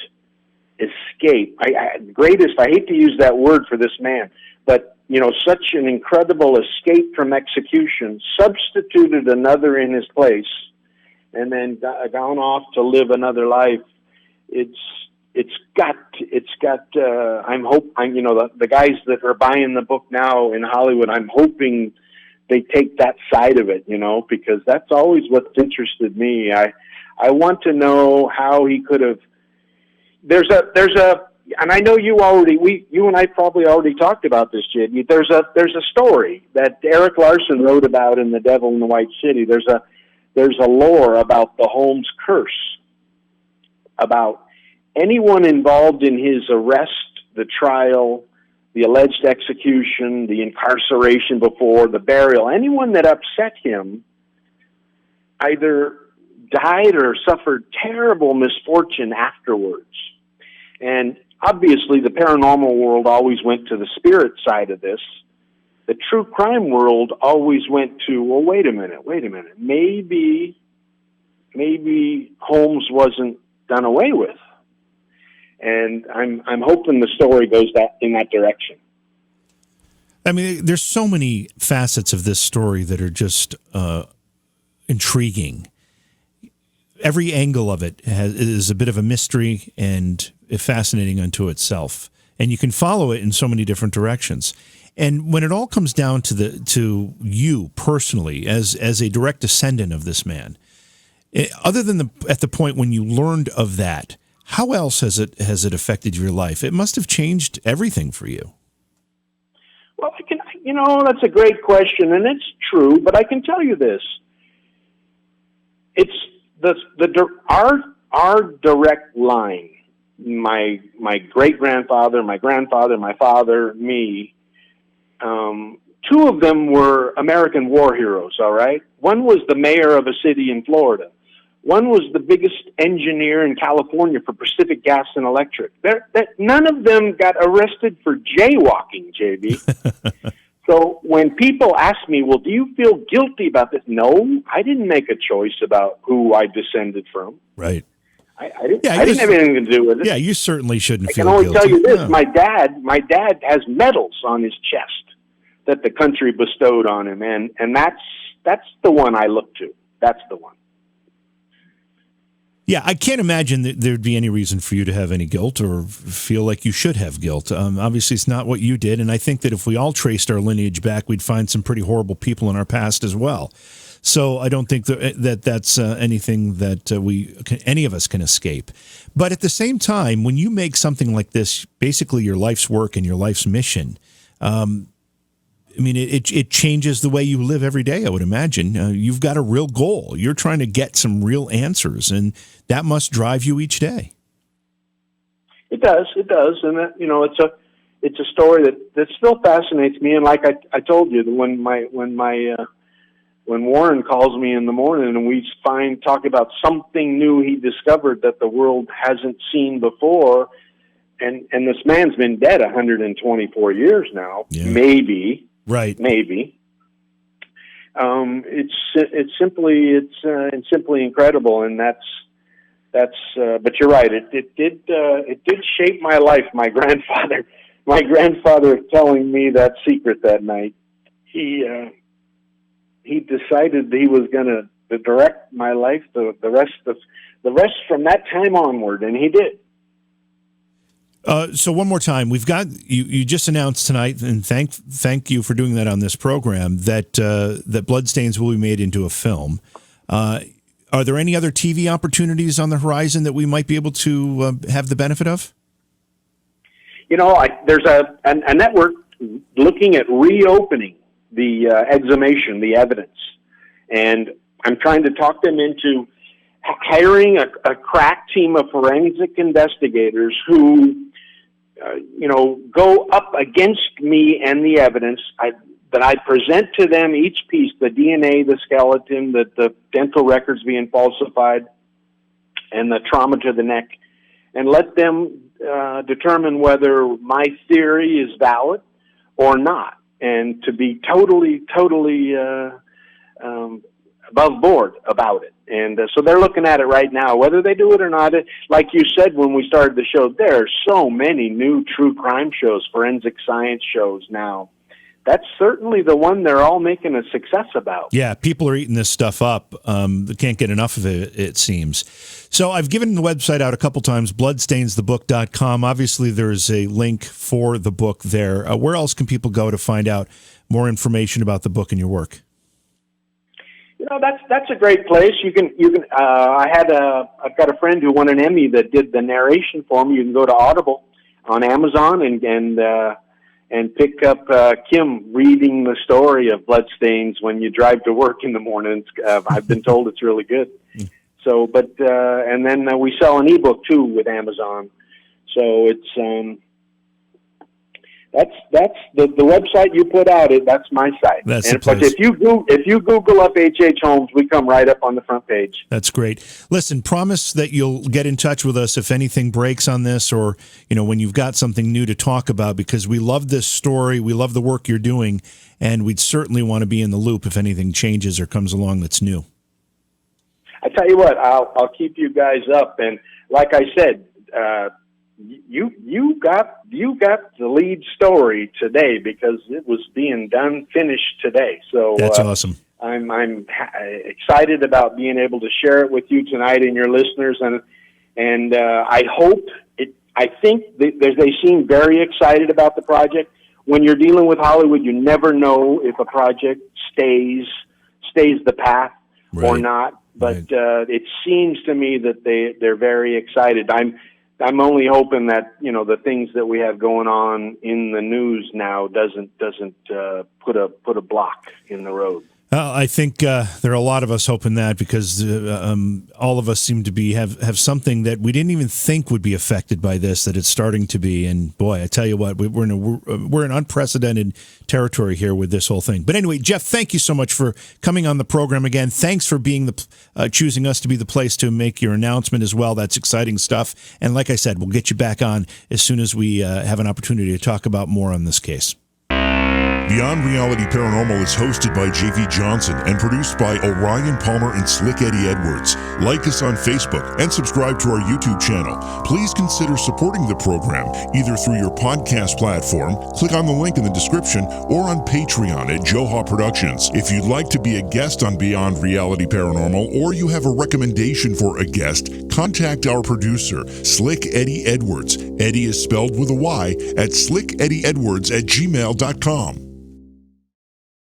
escape. I hate to use that word for this man, but such an incredible escape from execution, substituted another in his place, and then gone off to live another life. It's got. The guys that are buying the book now in Hollywood, I'm hoping they take that side of it, because that's always what's interested me. I want to know how he could have. There's a. And I know you and I probably already talked about this, JD. There's a story that Eric Larson wrote about in The Devil in the White City. There's a lore about the Holmes curse, about anyone involved in his arrest, the trial, the alleged execution, the incarceration before, the burial, anyone that upset him either died or suffered terrible misfortune afterwards. And obviously, the paranormal world always went to the spirit side of this. The true crime world always went to, well, wait a minute. Maybe Holmes wasn't done away with. And I'm hoping the story goes in that direction. I mean, there's so many facets of this story that are just intriguing. Every angle of it is a bit of a mystery and fascinating unto itself, and you can follow it in so many different directions. And when it all comes down to you personally, as a direct descendant of this man, other than at the point when you learned of that, how else has it affected your life? It must have changed everything for you. Well, that's a great question, and it's true. But I can tell you this: it's our direct line. My great-grandfather, my grandfather, my father, me, two of them were American war heroes, all right? One was the mayor of a city in Florida. One was the biggest engineer in California for Pacific Gas and Electric. None of them got arrested for jaywalking, JB. So when people ask me, well, do you feel guilty about this? No, I didn't make a choice about who I descended from. Right. I didn't have anything to do with it. Yeah, you certainly shouldn't feel guilty. I can only guilty. tell you this: my dad has medals on his chest that the country bestowed on him, and that's the one I look to. That's the one. Yeah, I can't imagine that there'd be any reason for you to have any guilt or feel like you should have guilt. Obviously, it's not what you did, and I think that if we all traced our lineage back, we'd find some pretty horrible people in our past as well. So I don't think that's anything that any of us can escape. But at the same time, when you make something like this, basically your life's work and your life's mission, I mean, it changes the way you live every day, I would imagine. You've got a real goal. You're trying to get some real answers, and that must drive you each day. It does, and that, it's a story that still fascinates me. And like I told you, when Warren calls me in the morning and we talk about something new he discovered that the world hasn't seen before, and this man's been dead 124 years now, maybe. Right. Maybe. It's simply incredible, and that's. But you're right. It did shape my life. My grandfather telling me that secret that night. He decided he was going to direct my life the rest from that time onward, and he did. So one more time, we've got you just announced tonight, and thank you for doing that on this program, that that Bloodstains will be made into a film. Are there any other TV opportunities on the horizon that we might be able to have the benefit of? There's a network looking at reopening the exhumation, the evidence, and I'm trying to talk them into hiring a crack team of forensic investigators who, go up against me and the evidence that I present to them each piece, the DNA, the skeleton, the dental records being falsified, and the trauma to the neck, and let them determine whether my theory is valid or not, and to be totally above board about it. And so they're looking at it right now, whether they do it or not. Like you said when we started the show, there are so many new true crime shows, forensic science shows now. That's certainly the one they're all making a success about. Yeah, people are eating this stuff up. They can't get enough of it, it seems. So I've given the website out a couple times, bloodstainsthebook.com. Obviously, there's a link for the book there. Where else can people go to find out more information about the book and your work? That's a great place. You can. I've got a friend who won an Emmy that did the narration for me. You can go to Audible on Amazon and pick up Kim reading the story of Bloodstains when you drive to work in the morning. I've been told it's really good. So, and then we sell an ebook too with Amazon. So it's that's the website you put out. That's my site. That's the place. But if you Google up HH Holmes, we come right up on the front page. That's great. Listen, promise that you'll get in touch with us if anything breaks on this, or when you've got something new to talk about, because we love this story, we love the work you're doing, and we'd certainly want to be in the loop if anything changes or comes along that's new. I tell you what, I'll keep you guys up, and like I said, you got the lead story today because it was being finished today. So that's awesome. I'm excited about being able to share it with you tonight and your listeners, and I hope it. I think they seem very excited about the project. When you're dealing with Hollywood, you never know if a project stays the path or not. But it seems to me that they're very excited. I'm only hoping that the things that we have going on in the news now doesn't put a block in the road. I think there are a lot of us hoping that, because all of us seem to have something that we didn't even think would be affected by this, that it's starting to be. And boy, I tell you what, we're in unprecedented territory here with this whole thing. But anyway, Jeff, thank you so much for coming on the program again. Thanks for being choosing us to be the place to make your announcement as well. That's exciting stuff. And like I said, we'll get you back on as soon as we have an opportunity to talk about more on this case. Beyond Reality Paranormal is hosted by JV Johnson and produced by Orion Palmer and Slick Eddie Edwards. Like us on Facebook and subscribe to our YouTube channel. Please consider supporting the program either through your podcast platform, click on the link in the description, or on Patreon at Joha Productions. If you'd like to be a guest on Beyond Reality Paranormal, or you have a recommendation for a guest, contact our producer, Slick Eddie Edwards. Eddie is spelled with a Y, at slickeddieedwards@gmail.com.